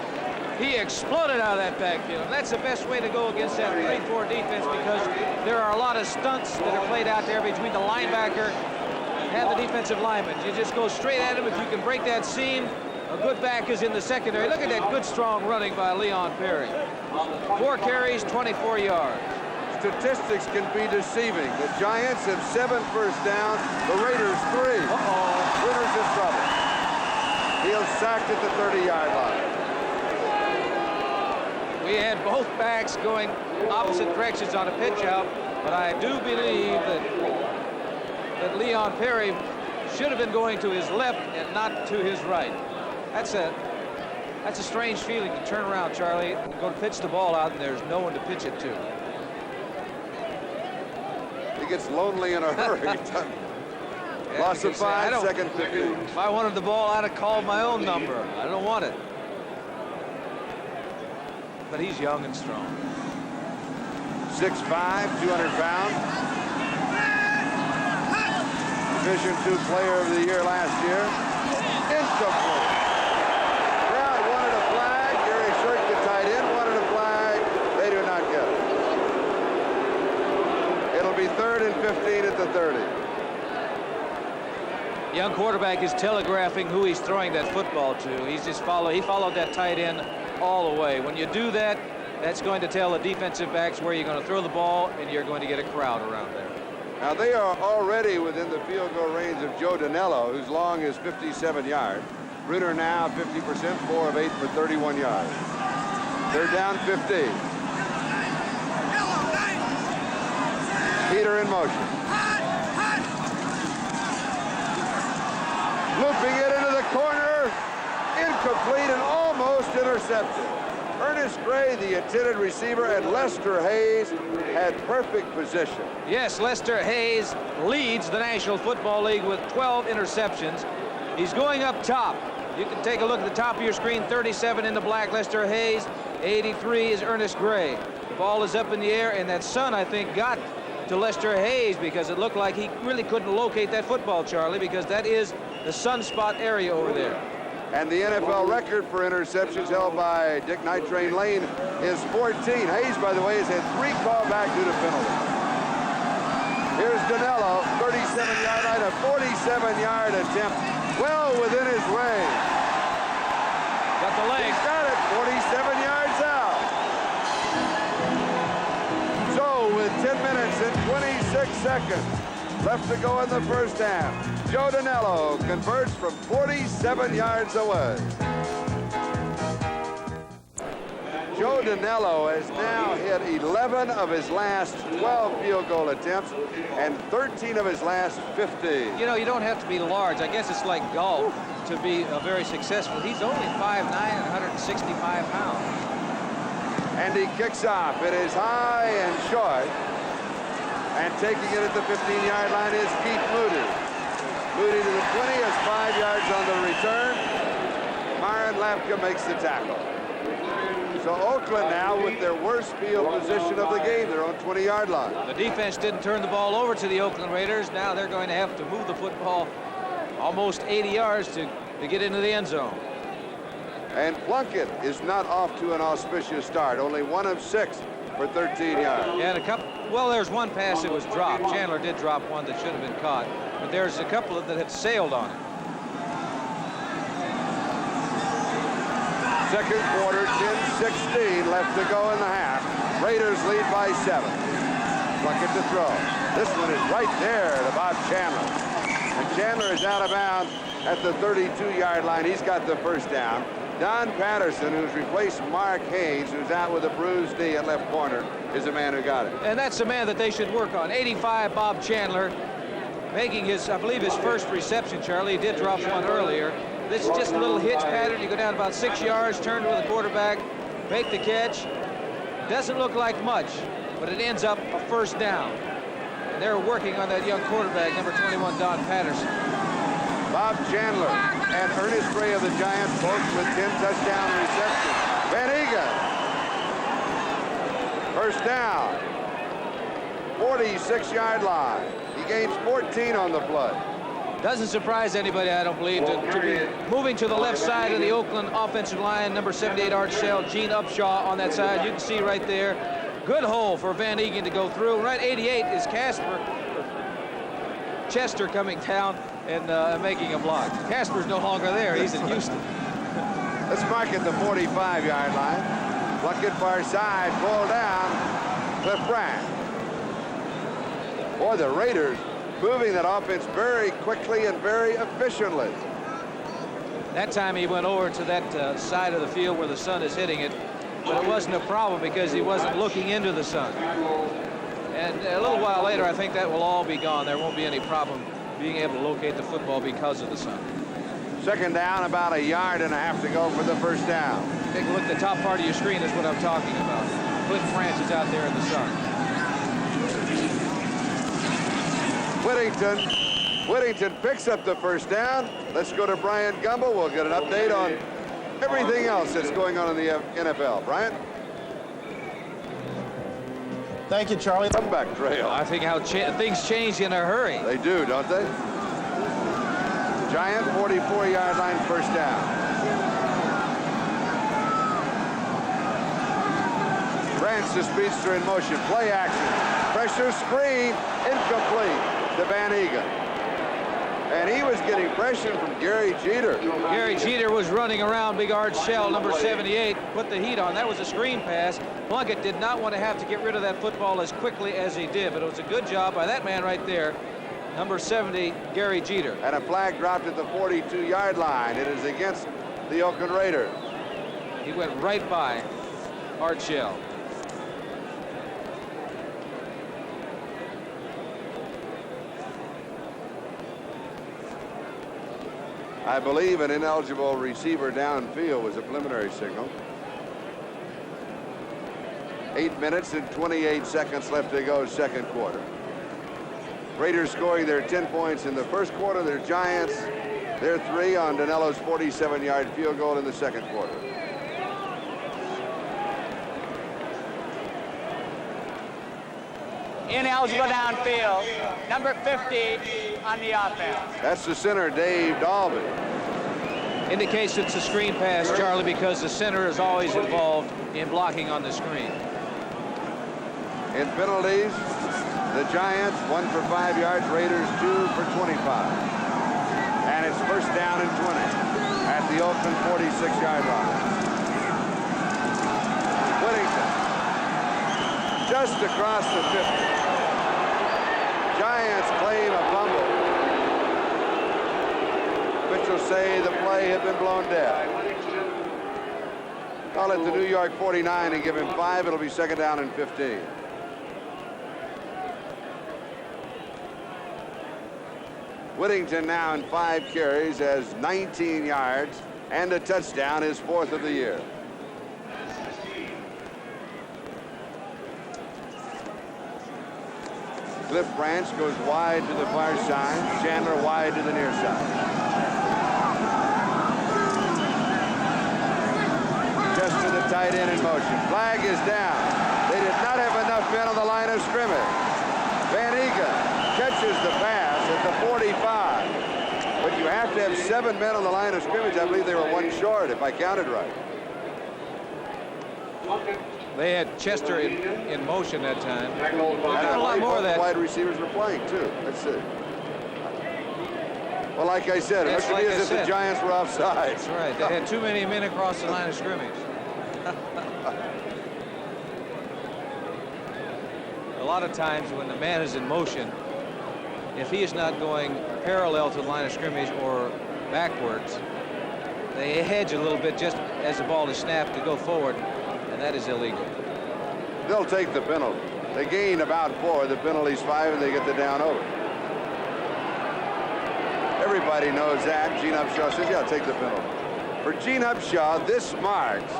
He exploded out of that backfield. And that's the best way to go against that 3-4 defense because there are a lot of stunts that are played out there between the linebacker and the defensive lineman. You just go straight at him. If you can break that seam, a good back is in the secondary. Look at that good, strong running by Leon Perry. 4 carries, 24 yards. Statistics can be deceiving. The Giants have 7 first downs. The Raiders 3. Winners in trouble. He'll sacked at the 30-yard line. We had both backs going opposite directions on a pitch out, but I do believe that Leon Perry should have been going to his left and not to his right. That's a strange feeling to turn around, Charlie, and go to pitch the ball out, and there's no one to pitch it to. He gets lonely in a hurry. Loss of 5, second 15. If I wanted the ball, I'd have called my own number. I don't want it. But he's young and strong. 6'5", 200 pounds. Division II Player of the Year last year. Incomplete. Crowd wanted a flag. Gary Shirk, the tight end, wanted a flag. They do not get it. It'll be 3rd and 15 at the 30. Young quarterback is telegraphing who he's throwing that football to. He followed that tight end all the way. When you do that, that's going to tell the defensive backs where you're going to throw the ball, and you're going to get a crowd around there. Now they are already within the field goal range of Joe Danello, whose long is 57 yards. Bruner now 50%, 4 of 8 for 31 yards. They're down 15. Peter in motion. Looping it into the corner. Incomplete and almost intercepted. Ernest Gray, the intended receiver, and Lester Hayes had perfect position. Yes, Lester Hayes leads the National Football League with 12 interceptions. He's going up top. You can take a look at the top of your screen. 37 in the black, Lester Hayes. 83 is Ernest Gray. The ball is up in the air, and that sun, I think, got to Lester Hayes because it looked like he really couldn't locate that football, Charlie, because that is the sunspot area over there. And the NFL record for interceptions held by Dick Night Train Lane is 14. Hayes, by the way, has had 3 callbacks due to penalties. Here's Danello, 37-yard line, a 47-yard attempt, well within his range. Got the leg. He's got it, 47 yards out. So with 10 minutes and 26 seconds left to go in the first half, Joe Danello converts from 47 yards away. Joe Danello has now hit 11 of his last 12 field goal attempts and 13 of his last 15. You know, you don't have to be large. I guess it's like golf to be very successful. He's only 5'9" and 165 pounds. And he kicks off. It is high and short. And taking it at the 15-yard line is Keith Moody. Moody to the 20 has 5 yards on the return. Myron Lapka makes the tackle. So Oakland now with their worst field position of the game. They're on 20-yard line. The defense didn't turn the ball over to the Oakland Raiders. Now they're going to have to move the football almost 80 yards to get into the end zone. And Plunkett is not off to an auspicious start. Only 1 of 6 for 13 yards. And a couple, well, there's one pass that was dropped. Chandler did drop one that should have been caught. But there's a couple that have sailed on it. Second quarter, 10-16 left to go in the half. Raiders lead by 7. Plunkett to throw. This one is right there to Bob Chandler. And Chandler is out of bounds at the 32-yard line. He's got the first down. Don Patterson, who's replaced Mark Haynes, who's out with a bruised knee at left corner, is the man who got it. And that's the man that they should work on. 85, Bob Chandler, making his, I believe, his first reception, Charlie. He did drop one earlier. This is just a little hitch pattern. You go down about 6 yards, turn to the quarterback, make the catch. Doesn't look like much, but it ends up a first down. And they're working on that young quarterback, number 21, Don Patterson. Bob Chandler and Ernest Gray of the Giants, both with 10 touchdown receptions. Van Egan. First down. 46-yard line. He gains 14 on the play. Doesn't surprise anybody, I don't believe, to be moving to the left side of the Oakland offensive line. Number 78, Art Shell, Gene Upshaw on that side. You can see right there. Good hole for Van Egan to go through. Right 88 is Chester coming down and making a block. Casper's no longer there. He's in Houston. Let's mark at the 45-yard line. Plunkett far side, pulled down. Cliff Bryant. Boy, the Raiders moving that offense very quickly and very efficiently. That time he went over to that side of the field where the sun is hitting it, but it wasn't a problem because he wasn't looking into the sun. And a little while later, I think that will all be gone. There won't be any problem being able to locate the football because of the sun. Second down, about 1.5 yards to go for the first down. Take a look at the top part of your screen. That's what I'm talking about. Cliff Branch is out there in the sun. Whittington picks up the first down. Let's go to Brian Gumbel. We'll get an update on everything else that's going on in the NFL. Brian? Thank you, Charlie. Comeback trail. I think how things change in a hurry. They do, don't they? Giant 44-yard line, first down. Branch, the speedster in motion. Play action. Pressure screen. Incomplete to Van Egan. And he was getting pressure from Gary Jeter. Gary Jeter was running around big Art Shell, number 78, put the heat on. That was a screen pass. Plunkett did not want to have to get rid of that football as quickly as he did, but it was a good job by that man right there, number 70, Gary Jeter. And a flag dropped at the 42-yard line. It is against the Oakland Raiders. He went right by Art Shell. I believe an ineligible receiver downfield was a preliminary signal. 8 minutes and 28 seconds left to go, second quarter. Raiders scoring their 10 points in the first quarter. Their Giants, their 3 on Danello's 47-yard field goal in the second quarter. Ineligible downfield, number 50 on the offense. That's the center, Dave Dalby. Indicates it's a screen pass, Charlie, because the center is always involved in blocking on the screen. In penalties, the Giants 1 for 5 yards, Raiders 2 for 25. And it's first down and 20 at the Oakland 46-yard line. Whittington just across the 50. Giants claim a fumble. Officials say the play had been blown dead. Call it the New York 49 and give him 5. It'll be second down and 15. Whittington now in 5 carries has 19 yards and a touchdown, his 4th of the year. Cliff Branch goes wide to the far side. Chandler wide to the near side. Just to the tight end in motion. Flag is down. They did not have enough men on the line of scrimmage. Van Egan catches the pass at the 45. But you have to have 7 men on the line of scrimmage. I believe they were 1 short, if I counted right. They had Chester in motion that time. We've got a lot more of that. Wide receivers were playing, too. Let's see. Well, like I said, it looks to me as if the Giants were offside. That's right. They had too many men across the line of scrimmage. A lot of times when the man is in motion, if he is not going parallel to the line of scrimmage or backwards, they hedge a little bit just as the ball is snapped to go forward, and that is illegal. They'll take the penalty. They gain about 4. The penalty's 5, and they get the down over. Everybody knows that. Gene Upshaw says, yeah, take the penalty. For Gene Upshaw, this marks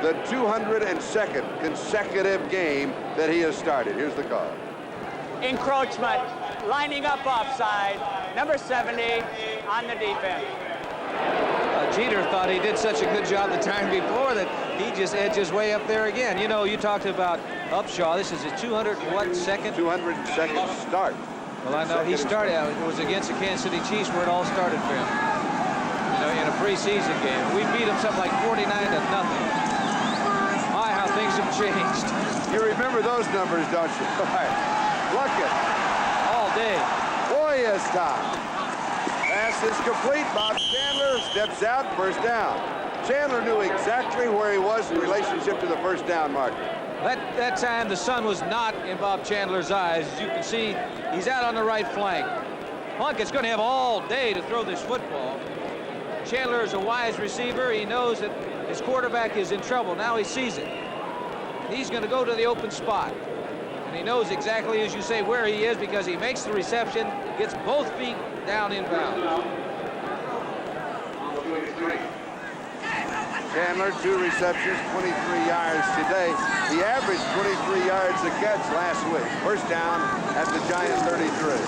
the 202nd consecutive game that he has started. Here's the call. Encroachment, lining up offside, number 70 on the defense. Jeter thought he did such a good job the time before that he just edges way up there again. You know, you talked about Upshaw. This is his 202nd start. Well, I know he started. It was against the Kansas City Chiefs where it all started for him. You know, in a preseason game. We beat him something like 49-0. My, how things have changed. You remember those numbers, don't you? All right. Plunkett. All day. Boy, is time. Pass is complete. Bob Chandler steps out, first down. Chandler knew exactly where he was in relationship to the first down marker. That time the sun was not in Bob Chandler's eyes. As you can see, he's out on the right flank. Plunkett's going to have all day to throw this football. Chandler is a wise receiver. He knows that his quarterback is in trouble. Now he sees it. He's going to go to the open spot. And he knows exactly, as you say, where he is because he makes the reception, gets both feet down inbound. Chandler, 2 receptions, 23 yards today. He averaged 23 yards a catch last week. First down at the Giants 33.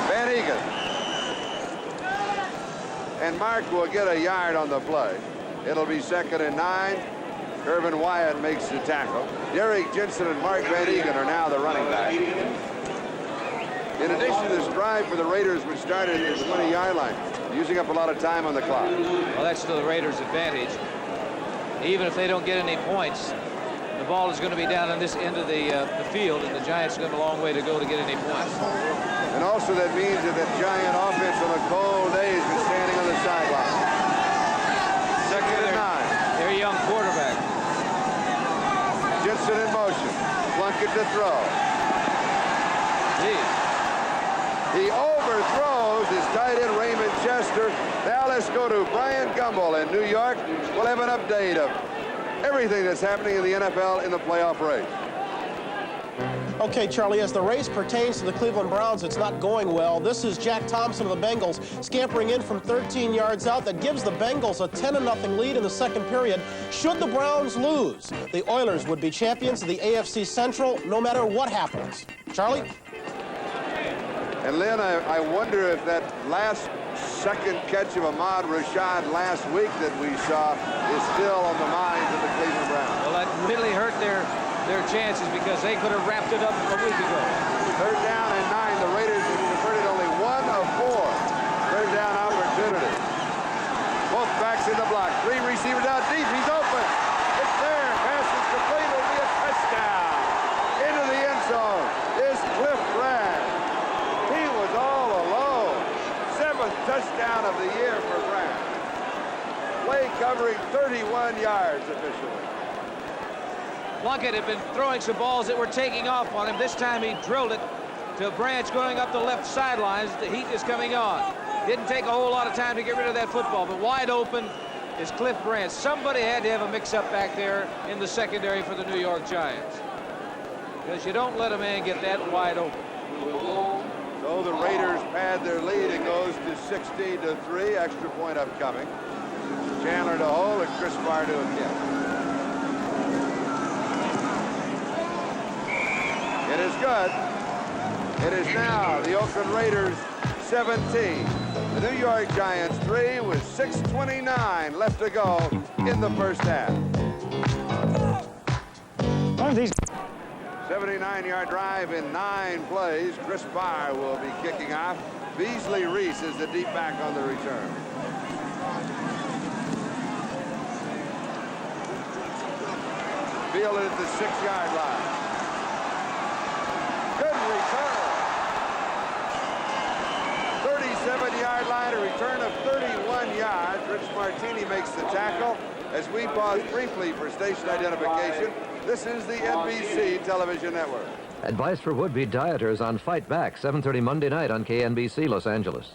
Van Egan. And Mark will get a yard on the play. It'll be 2nd and 9. Irvin Wyatt makes the tackle. Derek Jensen and Mark Van Egan are now the running back. In addition to this drive for the Raiders, which started at the 20-yard line, using up a lot of time on the clock. Well, that's to the Raiders' advantage. Even if they don't get any points, the ball is going to be down on this end of the field, and the Giants have got a long way to go to get any points. And also that means that the Giant offense on a cold day has been standing on the sideline. Second and 9. Their young quarterback. Jensen in motion. Plunkett to throw. Geez. He overthrows his tight end Raymond Chester. Now let's go to Brian Gumbel in New York. We'll have an update of everything that's happening in the NFL in the playoff race. Okay, Charlie, as the race pertains to the Cleveland Browns, it's not going well. This is Jack Thompson of the Bengals scampering in from 13 yards out. That gives the Bengals a 10-0 lead in the second period. Should the Browns lose, the Oilers would be champions of the AFC Central no matter what happens. Charlie? And Lynn, I wonder if that last second catch of Ahmad Rashad last week that we saw is still on the minds of the Cleveland Browns. Well, that really hurt their chances because they could have wrapped it up a week ago. Third down and 9. The Raiders have converted only 1 of 4 third down opportunities. Both backs in the block. 3 receivers out deep. He's open. It's there. Pass is complete. It'll be a touchdown. Into the end zone is Cliff Branch. He was all alone. 7th touchdown of the year for Branch. Play covering 31 yards officially. Plunkett had been throwing some balls that were taking off on him. This time he drilled it to Branch going up the left sidelines. The heat is coming on. Didn't take a whole lot of time to get rid of that football, but wide open is Cliff Branch. Somebody had to have a mix-up back there in the secondary for the New York Giants, because you don't let a man get that wide open. So the Raiders pad their lead. It goes to 16-3. Extra point upcoming. Chandler to hold and Chris Barr to a kick. It is good. It is now the Oakland Raiders 17. The New York Giants 3 with 6:29 left to go in the first half. 79-yard drive in 9 plays. Chris Barr will be kicking off. Beasley Reese is the deep back on the return. Fielded at the 6-yard line. Good return. 37-yard line, a return of 31 yards. Rich Martini makes the tackle. As we pause briefly for station identification, this is the NBC television network. Advice for would-be dieters on Fight Back, 7:30 Monday night on KNBC Los Angeles.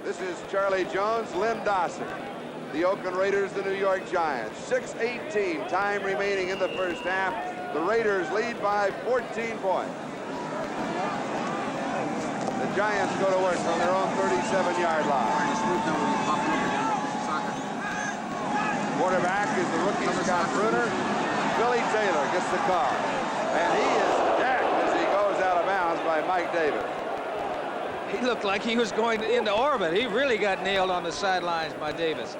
This is Charlie Jones, Lynn Dawson. The Oakland Raiders, the New York Giants. 6:18 time remaining in the first half. The Raiders lead by 14 points. The Giants go to work on their own 37-yard line. Quarterback is the rookie Scott Bruner. Billy Taylor gets the call. And he is decked as he goes out of bounds by Mike Davis. He looked like he was going into orbit. He really got nailed on the sidelines by Davis.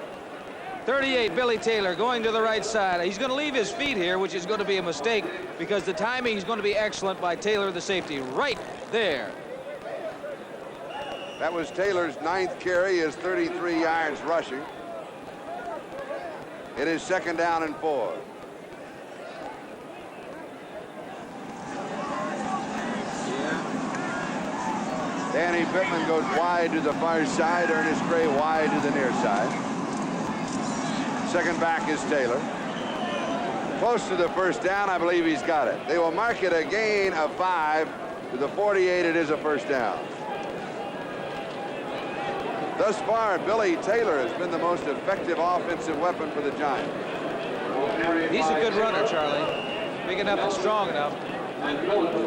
38, Billy Taylor going to the right side. He's going to leave his feet here, which is going to be a mistake because the timing is going to be excellent by Taylor, the safety, right there. That was Taylor's 9th carry, his 33 yards rushing. It is 2nd down and 4. Danny Pittman goes wide to the far side. Ernest Gray wide to the near side. Second back is Taylor. Close to the first down. I believe he's got it. They will mark it a gain of 5. To the 48, it is a first down. Thus far, Billy Taylor has been the most effective offensive weapon for the Giants. He's a good runner, Charlie. Big enough and strong enough.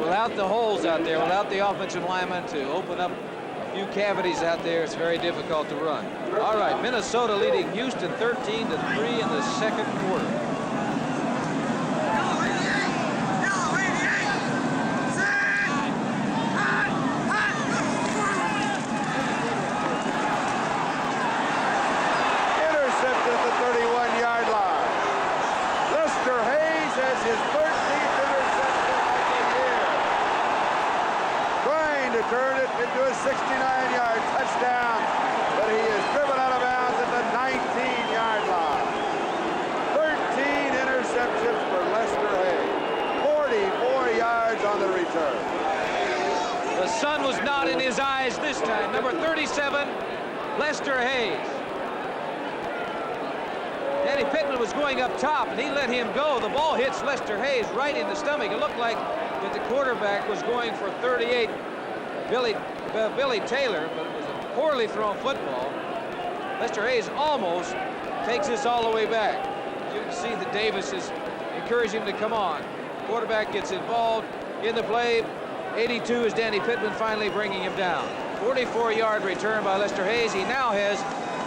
Without the holes out there, without the offensive lineman to open up a few cavities out there, it's very difficult to run. All right, Minnesota leading Houston 13-3 in the second quarter. Turn it into a 69-yard touchdown, but he is driven out of bounds at the 19-yard line. sun was not in his eyes this time. Number 37, Lester Hayes. Danny Pittman was going up top, and he let him go. The ball hits Lester Hayes right in the stomach. It looked like that the quarterback was going for 38, Billy Taylor, but it was a poorly thrown football. Lester Hayes almost takes this all the way back. You can see that Davis is encouraging him to come on. Quarterback gets involved in the play. 82 is Danny Pittman finally bringing him down. 44-yard return by Lester Hayes. He now has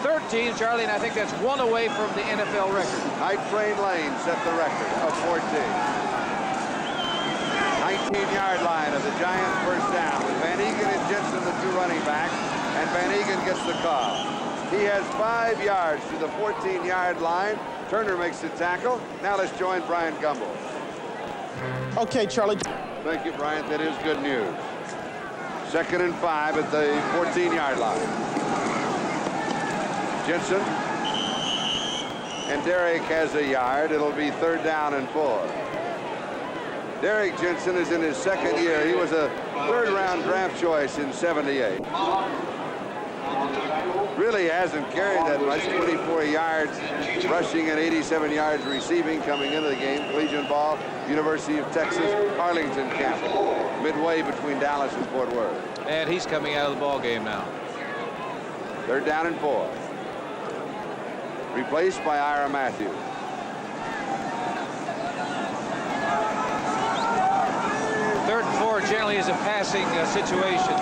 13, Charlie, and I think that's one away from the NFL record. Night Train Lane set the record of 14. 19-yard line of the Giants first down with Van Egan and Jensen, the two running backs, and Van Egan gets the call. He has 5 yards to the 14-yard line. Turner makes the tackle. Now let's join Brian Gumbel. Okay, Charlie. Thank you, Brian. That is good news. 2nd and 5 at the 14-yard line. Jensen. And Derek has a yard. It'll be 3rd down and 4. Derek Jensen is in his 2nd year. He was a 3rd-round draft choice in '78. Really hasn't carried that much. 24 yards rushing and 87 yards receiving coming into the game. Collegiate ball, University of Texas, Arlington campus, midway between Dallas and Fort Worth. And he's coming out of the ball game now. 3rd down and 4. Replaced by Ira Matthews. Third and 4 generally is a passing situation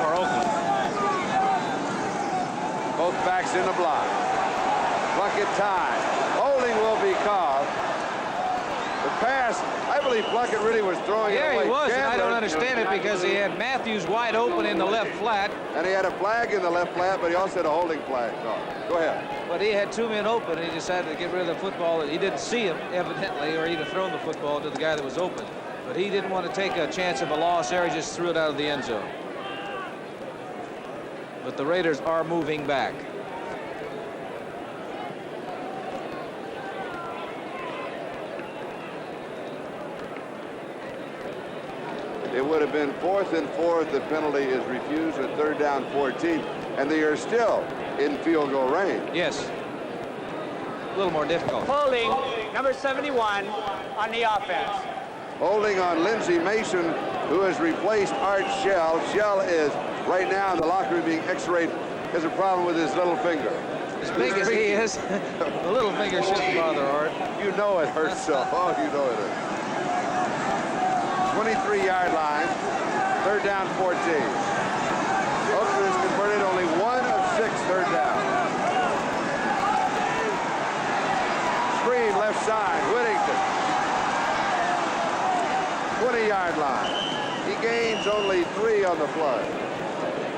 for Oakland. Both backs in the block. Plunkett time. Holding will be called. The pass, I believe Plunkett really was throwing it away. Yeah, he was, and I don't Chandler, understand it because he had Matthews wide open in the left flat. And he had a flag in the left flat, but he also had a holding flag. Go ahead. But he had 2 men open, and he decided to get rid of the football. He didn't see him, evidently, or he'd have thrown the football to the guy that was open. But he didn't want to take a chance of a loss there. He just threw it out of the end zone. But the Raiders are moving back. It would have been 4th and 4. The penalty is refused at 3rd down 14. And they are still in field goal range. Yes. A little more difficult. Holding number 71 on the offense. Holding on Lindsey Mason, who has replaced Art Shell. Shell is right now in the locker room being x-rayed. Has a problem with his little finger. As big as he is, the little finger shouldn't bother Art. You know it hurts so. Oh, you know it hurts. 23-yard line, 3rd down 14. Oakland has converted only 1 of 6 3rd down. Screen left side, Whittington. 20-yard line. He gains only 3 on the play.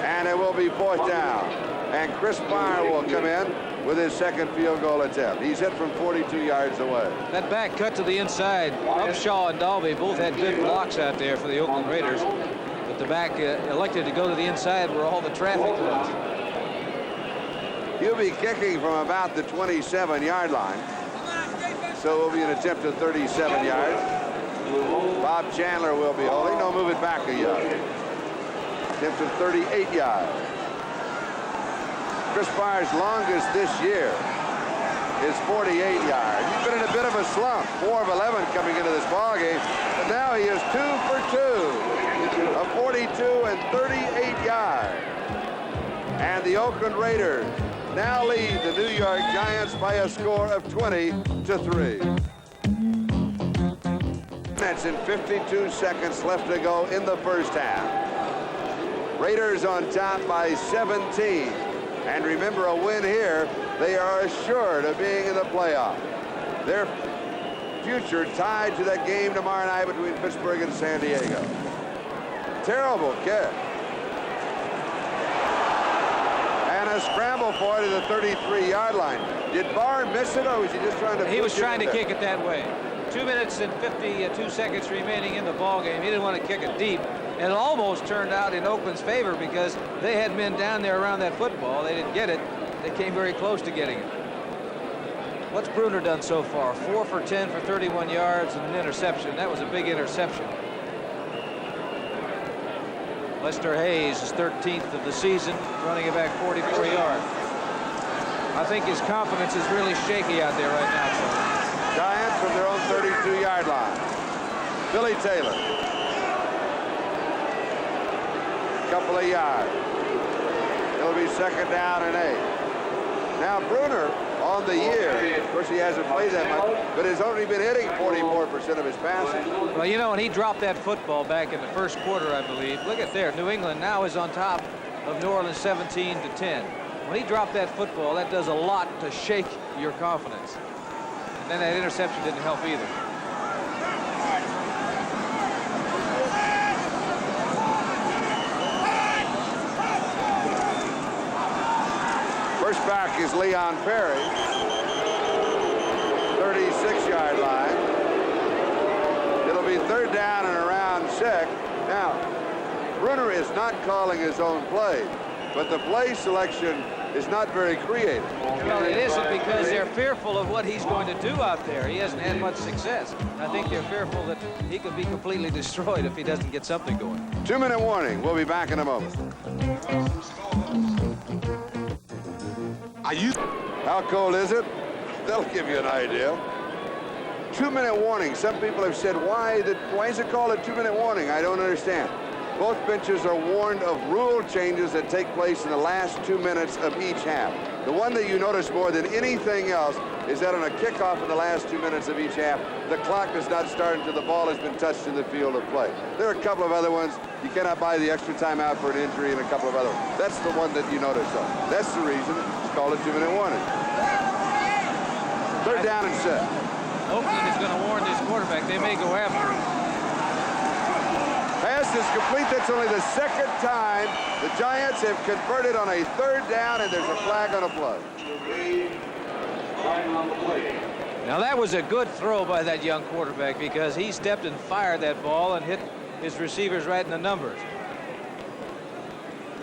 And it will be 4th down. And Chris Meyer will come in with his 2nd field goal attempt. He's hit from 42 yards away. That back cut to the inside. Upshaw and Dalby both had good blocks out there for the Oakland Raiders. But the back elected to go to the inside where all the traffic was. He'll be kicking from about the 27-yard line. So it will be an attempt at 37 yards. Bob Chandler will be holding. No, move it back a yard. Attempt at 38 yards. Chris Meyer's longest this year is 48 yards. He's been in a bit of a slump. 4 of 11 coming into this ball game, but now he is 2 for 2, a 42 and 38 yards. And the Oakland Raiders now lead the New York Giants by a score of 20-3. Minutes and 52 seconds left to go in the first half. Raiders on top by 17. And remember, a win here, they are assured of being in the playoff. Their future tied to that game tomorrow night between Pittsburgh and San Diego. Terrible kick. And a scramble for it at the 33-yard line. Did Barr miss it, or was he just trying to? He was trying to kick it that way. 2 minutes and 52 seconds remaining in the ball game. He didn't want to kick it deep. And it almost turned out in Oakland's favor because they had men down there around that football. They didn't get it. They came very close to getting it. What's Bruner done so far? 4 for 10 for 31 yards and an interception. That was a big interception. Lester Hayes is 13th of the season, running it back 44 yards. I think his confidence is really shaky out there right now, Charlie. Giants from their own 32-yard line. Billy Taylor. Couple of yards. It'll be second down and 8. Now Bruner on the year. Of course, he hasn't played that much, but has only been hitting 44% of his passes. Well, you know, when he dropped that football back in the first quarter, I believe. Look at there. New England now is on top of New Orleans 17-10. When he dropped that football, that does a lot to shake your confidence. And then that interception didn't help either. First back is Leon Perry. 36-yard line. It'll be third down and around 6. Now, Bruner is not calling his own play, but the play selection is not very creative. Well, it isn't because they're fearful of what he's going to do out there. He hasn't had much success. I think they're fearful that he could be completely destroyed if he doesn't get something going. 2-minute warning. We'll be back in a moment. How cold is it? They'll give you an idea. 2-minute warning. Some people have said, why is it called a 2-minute warning? I don't understand. Both benches are warned of rule changes that take place in the last 2 minutes of each half. The one that you notice more than anything else is that on a kickoff in the last 2 minutes of each half, the clock does not start until the ball has been touched in the field of play. There are a couple of other ones. You cannot buy the extra timeout for an injury and a couple of other ones. That's the one that you notice of. That's the reason it's called a 2-minute warning. Third down and 6. Oakland is going to warn this quarterback. They may go after him. Pass is complete. That's only the second time the Giants have converted on a third down, and there's a flag on a play. Now that was a good throw by that young quarterback because he stepped and fired that ball and hit his receivers right in the numbers.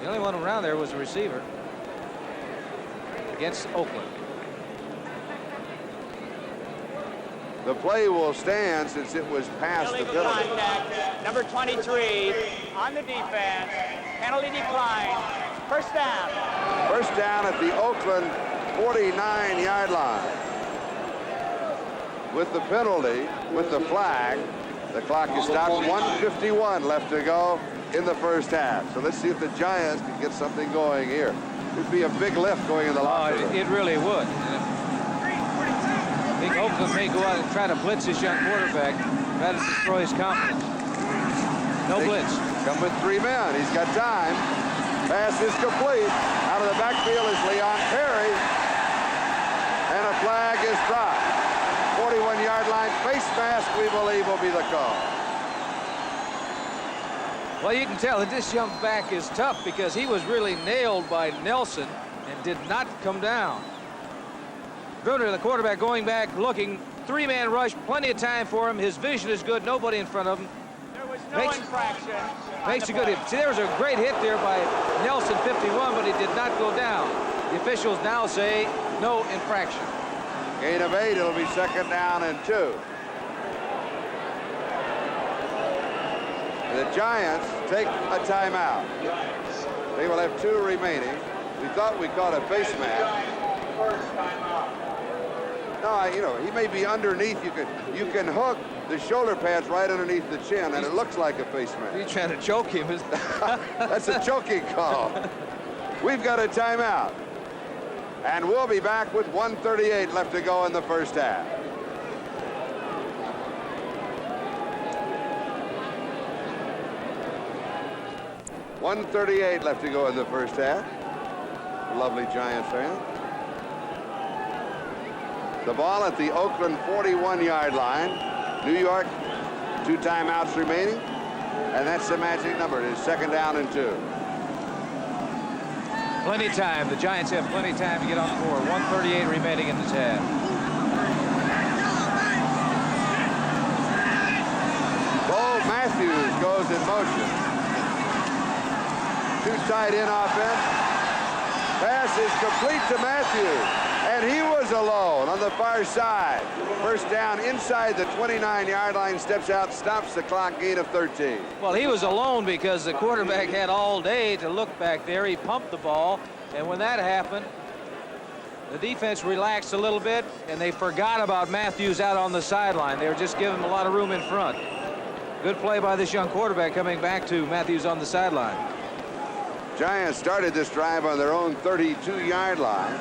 The only one around there was the receiver against Oakland. The play will stand since it was past the penalty. Contact, number 23 on the defense. Penalty decline. First down. First down at the Oakland 49-yard line. With the penalty, with the flag, the clock is stopped. 1:51 left to go in the first half. So let's see if the Giants can get something going here. It would be a big lift going in the locker room. It really would. I think Oakland may go out and try to blitz this young quarterback, try to destroy his confidence. No blitz. Come with 3 men. He's got time. Pass is complete. Out of the backfield is Leon Perry. And a flag is dropped. 41-yard line face mask, we believe, will be the call. Well, you can tell that this young back is tough because he was really nailed by Nelson and did not come down. Bruner, the quarterback, going back, looking, 3-man rush, plenty of time for him. His vision is good, nobody in front of him. There was no infraction. Makes a good hit. See, there was a great hit there by Nelson, 51, but he did not go down. The officials now say no infraction. Gain of 8, it'll be second down and 2. The Giants take a timeout. They will have 2 remaining. We thought we caught a face mask. No, you know, he may be underneath. You can hook the shoulder pads right underneath the chin, and it looks like a face mask. He's trying to choke him. That's a choking call. We've got a timeout. And we'll be back with 1:38 left to go in the first half. .138 left to go in the first half. Lovely Giants fan. The ball at the Oakland 41-yard line. New York, 2 timeouts remaining. And that's the magic number. It is second down and 2. Plenty of time. The Giants have plenty of time to get on the board. 1:38 remaining in this half. Bo Matthews goes in motion. 2 tight end offense. Pass is complete to Matthews, and he was alone on the far side. First down inside the 29-yard line, steps out, stops the clock, gain of 13. Well, he was alone because the quarterback had all day to look back there. He pumped the ball, and when that happened, the defense relaxed a little bit, and they forgot about Matthews out on the sideline. They were just giving him a lot of room in front. Good play by this young quarterback coming back to Matthews on the sideline. Giants started this drive on their own 32-yard line,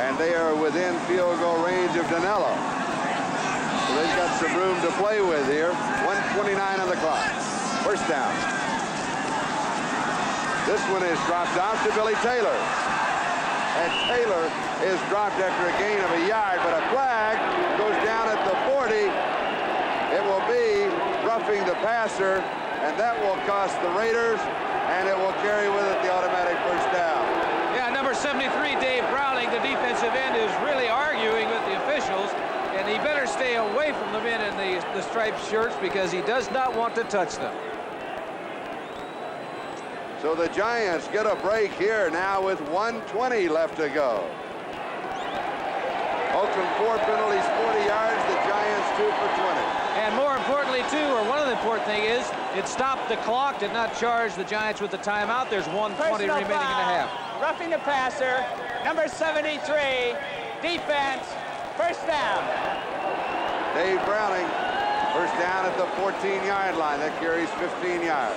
and they are within field goal range of Danilo. So they've got some room to play with here. 1:29 on the clock. First down. This one is dropped out to Billy Taylor. And Taylor is dropped after a gain of a yard, but a flag goes down at the 40. It will be roughing the passer, and that will cost the Raiders, and it will carry with it the automatic first down. Yeah, number 73, Dave Browning, the defensive end, is really arguing with the officials, and he better stay away from the men in the striped shirts because he does not want to touch them. So the Giants get a break here now with 1:20 left to go. Oakland 4 penalties, 40 yards. The Giants 2 for 20. And more importantly, too, or one of the important things is, it stopped the clock, did not charge the Giants with the timeout. There's 1:20 remaining in the half. Roughing the passer, number 73, defense, first down. Dave Browning, first down at the 14-yard line. That carries 15 yards.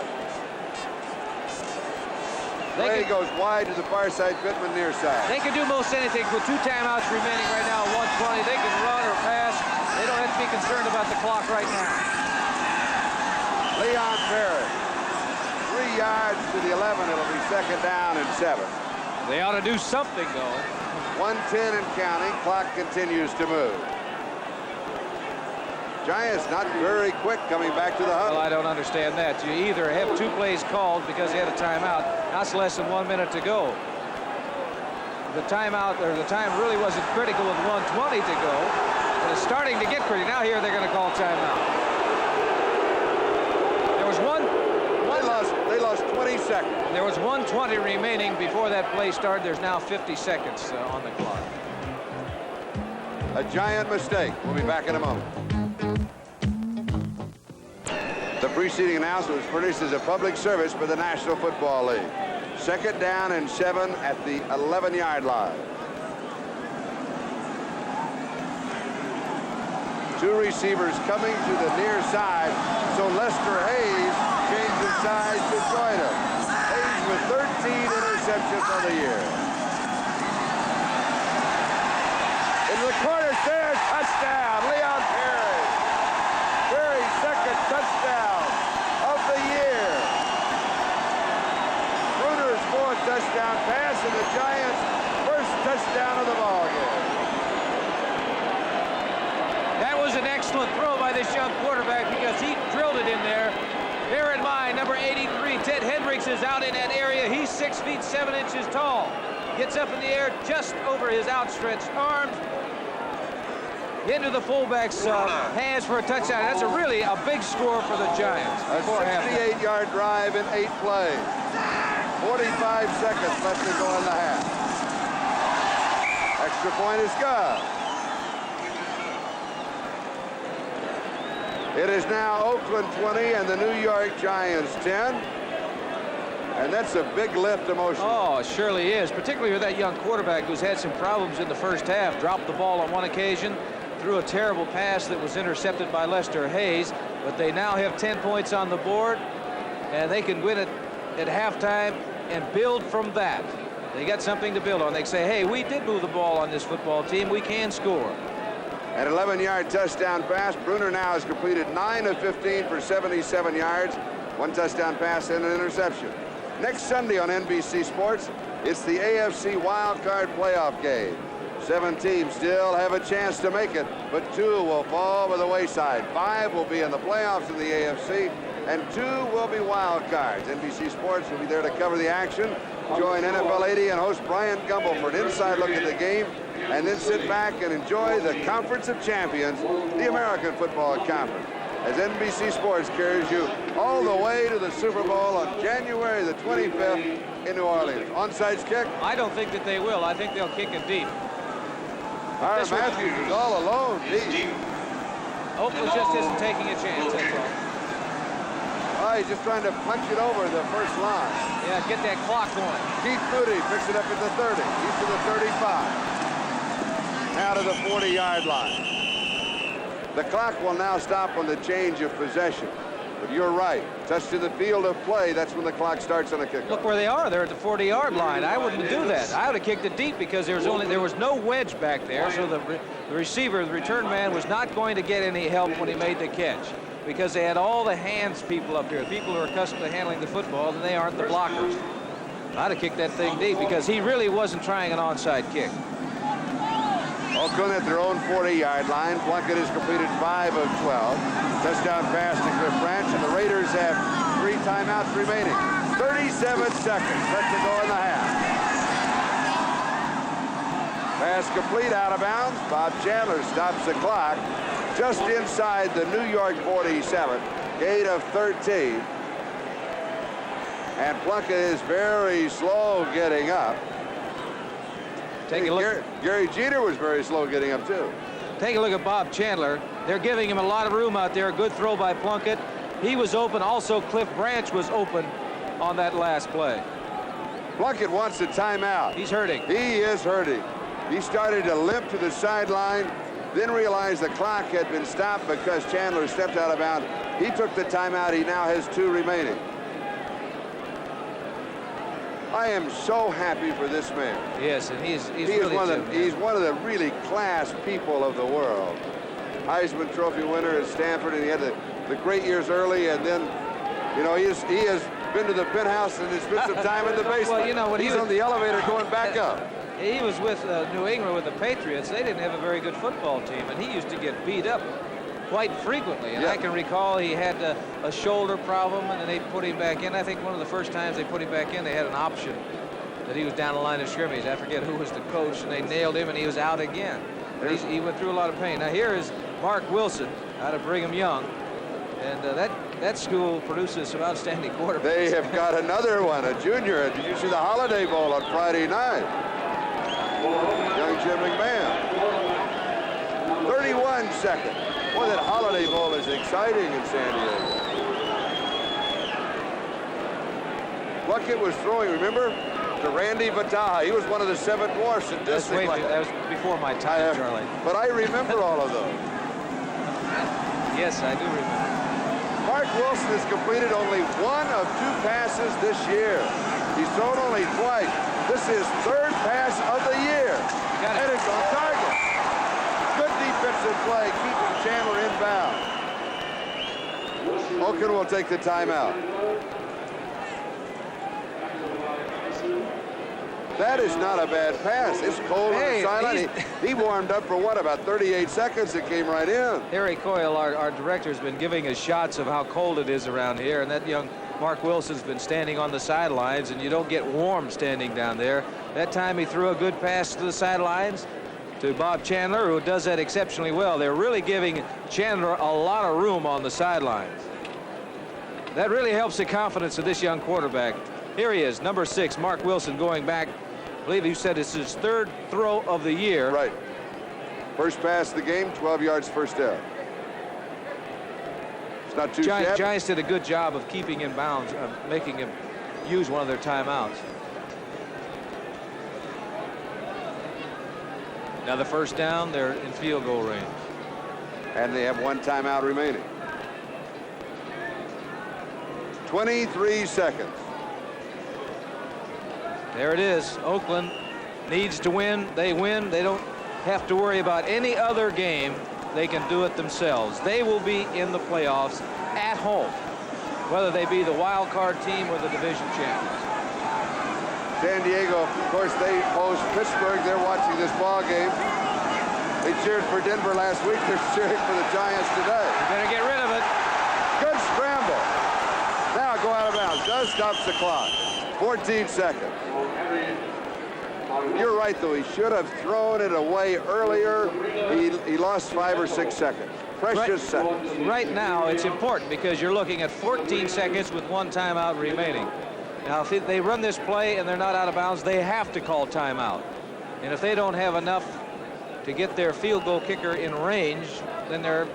Play goes wide to the far side, Pittman near side. They can do most anything with 2 timeouts remaining right now, 1:20. They can run or pass. They don't have to be concerned about the clock right now. Leon Parrish, 3 yards to the 11. It'll be second down and 7. They ought to do something, though. 1:10 and counting. Clock continues to move. Giants not very quick coming back to the huddle. Well, I don't understand that. You either have 2 plays called because they had a timeout. That's less than 1 minute to go. The timeout, or the time really wasn't critical with 1:20 to go. But it's starting to get critical. Now here they're going to call timeout. There was They lost 20 seconds. There was 1:20 remaining before that play started. There's now 50 seconds on the clock. A giant mistake. We'll be back in a moment. The preceding announcement was furnished as a public service for the National Football League. Second down and 7 at the 11-yard line. 2 receivers coming to the near side, so Lester Hayes changes sides to join him. Hayes with 13 interceptions on the year. In the corner, there, touchdown, Leon Perry. Perry's second touchdown of the year. Bruner's 4th touchdown pass, and the Giants' first touchdown of the ballgame. That was an excellent throw by this young quarterback because he drilled it in there. Bear in mind, number 83, Ted Hendricks, is out in that area. He's 6 feet 7 inches tall. Gets up in the air just over his outstretched arms. Into the fullback's hands for a touchdown. That's really a big score for the Giants. A 68-yard drive in 8 plays. 45 seconds left to go in the half. Extra point is good. It is now Oakland 20 and the New York Giants 10. And that's a big lift emotionally. Oh, it surely is, particularly with that young quarterback who's had some problems in the first half. Dropped the ball on one occasion, threw a terrible pass that was intercepted by Lester Hayes, but they now have 10 points on the board, and they can win it at halftime and build from that. They got something to build on. They can say, hey, we did move the ball on this football team. We can score. An 11-yard touchdown pass. Bruner now has completed 9 of 15 for 77 yards. 1 touchdown pass and an interception. Next Sunday on NBC Sports, it's the AFC Wild Card Playoff game. 7 teams still have a chance to make it, but 2 will fall by the wayside. 5 will be in the playoffs in the AFC, and 2 will be wild cards. NBC Sports will be there to cover the action. Join NFL 80 and host Brian Gumbel for an inside look at the game, and then sit back and enjoy the Conference of Champions, the American Football Conference. as NBC Sports carries you all the way to the Super Bowl on January the 25th in New Orleans. Onside kick. I don't think that they will. I think they'll kick it deep. Aaron Matthews is all alone deep. Oakland just isn't taking a chance, that's all. Oh, he's just trying to punch it over the first line. Yeah, get that clock going. Keith Moody picks it up at the 30. He's to the 35. Now to the 40-yard line. The clock will now stop on the change of possession. But you're right. Touched in the field of play, that's when the clock starts on a kickoff. Look where they are. They're at the 40-yard line. I wouldn't do that. I would have kicked it deep because there was no wedge back there, so the receiver, the return man, was not going to get any help when he made the catch because they had all the hands people up here, people who are accustomed to handling the football, and they aren't the blockers. I'd have kicked that thing deep because he really wasn't trying an onside kick. Oakland at their own 40-yard line. Plunkett has completed 5 of 12. Touchdown pass to Cliff Branch, and the Raiders have 3 timeouts remaining. 37 seconds left to go in the half. Pass complete, out of bounds. Bob Chandler stops the clock just inside the New York 47, gate of 13. And Plunkett is very slow getting up. Take a look. Gary Jeter was very slow getting up, too. Take a look at Bob Chandler. They're giving him a lot of room out there. Good throw by Plunkett. He was open. Also, Cliff Branch was open on that last play. Plunkett wants a timeout. He's hurting. He is hurting. He started to limp to the sideline, then realized the clock had been stopped because Chandler stepped out of bounds. He took the timeout. He now has 2 remaining. I am so happy for this man. Yes, and he's really he's one of the really class people of the world. Heisman Trophy winner at Stanford, and he had the great years early, and then, you know, he has been to the penthouse and has spent some time in the basement. Well, you know, when he's on the elevator going back up. He was with New England with the Patriots. They didn't have a very good football team, and he used to get beat up quite frequently. And I can recall he had a shoulder problem, and then they put him back in. I think one of the first times they put him back in, they had an option that he was down the line of scrimmage. I forget who was the coach, and they nailed him, and he was out again. He went through a lot of pain. Now here is Mark Wilson out of Brigham Young, and that school produces some outstanding quarterbacks. They have got another one, a junior. Did you see the Holiday Bowl on Friday night? Young Jim McMahon. 31 seconds. Boy, that Holiday Bowl is exciting in San Diego. Plunkett was throwing, remember, to Randy Vataha. He was one of the 7 more statistically. That was before my time, Charlie. But I remember all of those. Yes, I do remember. Mark Wilson has completed only 1 of 2 passes this year. He's thrown only twice. This is 3rd pass of the year. And it's on target. Good defensive play, keeping Chandler inbound. Oakland will take the timeout. That is not a bad pass. It's cold on the sideline. He warmed up for what, about 38 seconds. It came right in. Harry Coyle, our director, has been giving us shots of how cold it is around here, and that young Mark Wilson's been standing on the sidelines, and you don't get warm standing down there. That time he threw a good pass to the sidelines to Bob Chandler, who does that exceptionally well. They're really giving Chandler a lot of room on the sidelines. That really helps the confidence of this young quarterback. Here he is, number 6, Mark Wilson, going back. I believe you said it's his 3rd throw of the year. Right. First pass of the game, 12 yards, first down. It's not too shabby. Giants did a good job of keeping in bounds, making him use one of their timeouts. Now the first down, they're in field goal range. And they have 1 timeout remaining. 23 seconds. There it is. Oakland needs to win. They win. They don't have to worry about any other game. They can do it themselves. They will be in the playoffs at home, whether they be the wild card team or the division champions. San Diego, of course, they host Pittsburgh. They're watching this ball game. They cheered for Denver last week. They're cheering for the Giants today. You better get rid of it. Good scramble. Now go out of bounds. Does stops the clock. 14 seconds. You're right, though. He should have thrown it away earlier. He lost 5 or 6 seconds. precious seconds. Right now, it's important because you're looking at 14 seconds with 1 timeout remaining. Now, if they run this play and they're not out of bounds, they have to call timeout. And if they don't have enough to get their field goal kicker in range, then they're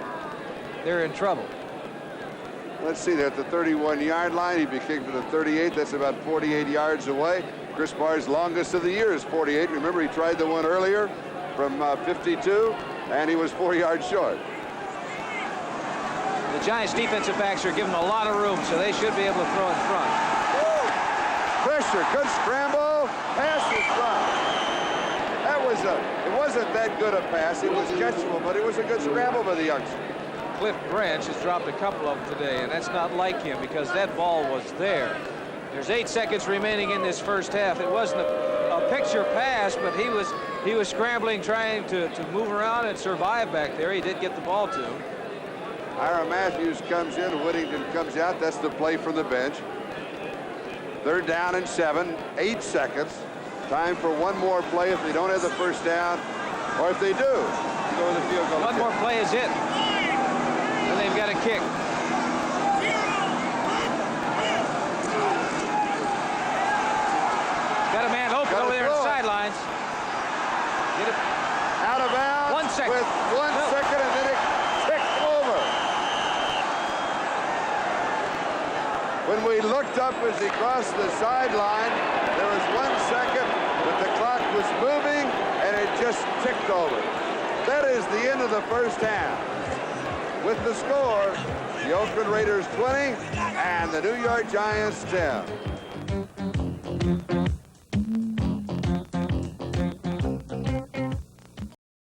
in trouble. Let's see, they're at the 31-yard line. He'd be kicked to the 38. That's about 48 yards away. Chris Barr's longest of the year is 48. Remember, he tried the one earlier from 52, and he was 4 yards short. The Giants defensive backs are given a lot of room, so they should be able to throw in front. Pressure, good scramble, pass is dropped. It wasn't that good a pass. It was catchable, but it was a good scramble by the youngster. Cliff Branch has dropped a couple of them today, and that's not like him because that ball was there. There's 8 seconds remaining in this first half. It wasn't a picture pass, but he was scrambling, trying to move around and survive back there. He did get the ball to him. Ira Matthews comes in, Whittington comes out. That's the play from the bench. 3rd down and 7, 8 seconds. Time for one more play if they don't have the first down, or if they do, go with the field goal. One more play is it. And they've got a kick. Got a man open over there on the sidelines. Get it out of bounds. 1 second. With 1 second, and then it kicked over. When we looked up as he crossed the sideline, there was 1 second, but the clock was moving, and it just ticked over. That is the end of the first half. With the score, the Oakland Raiders 20 and the New York Giants 10.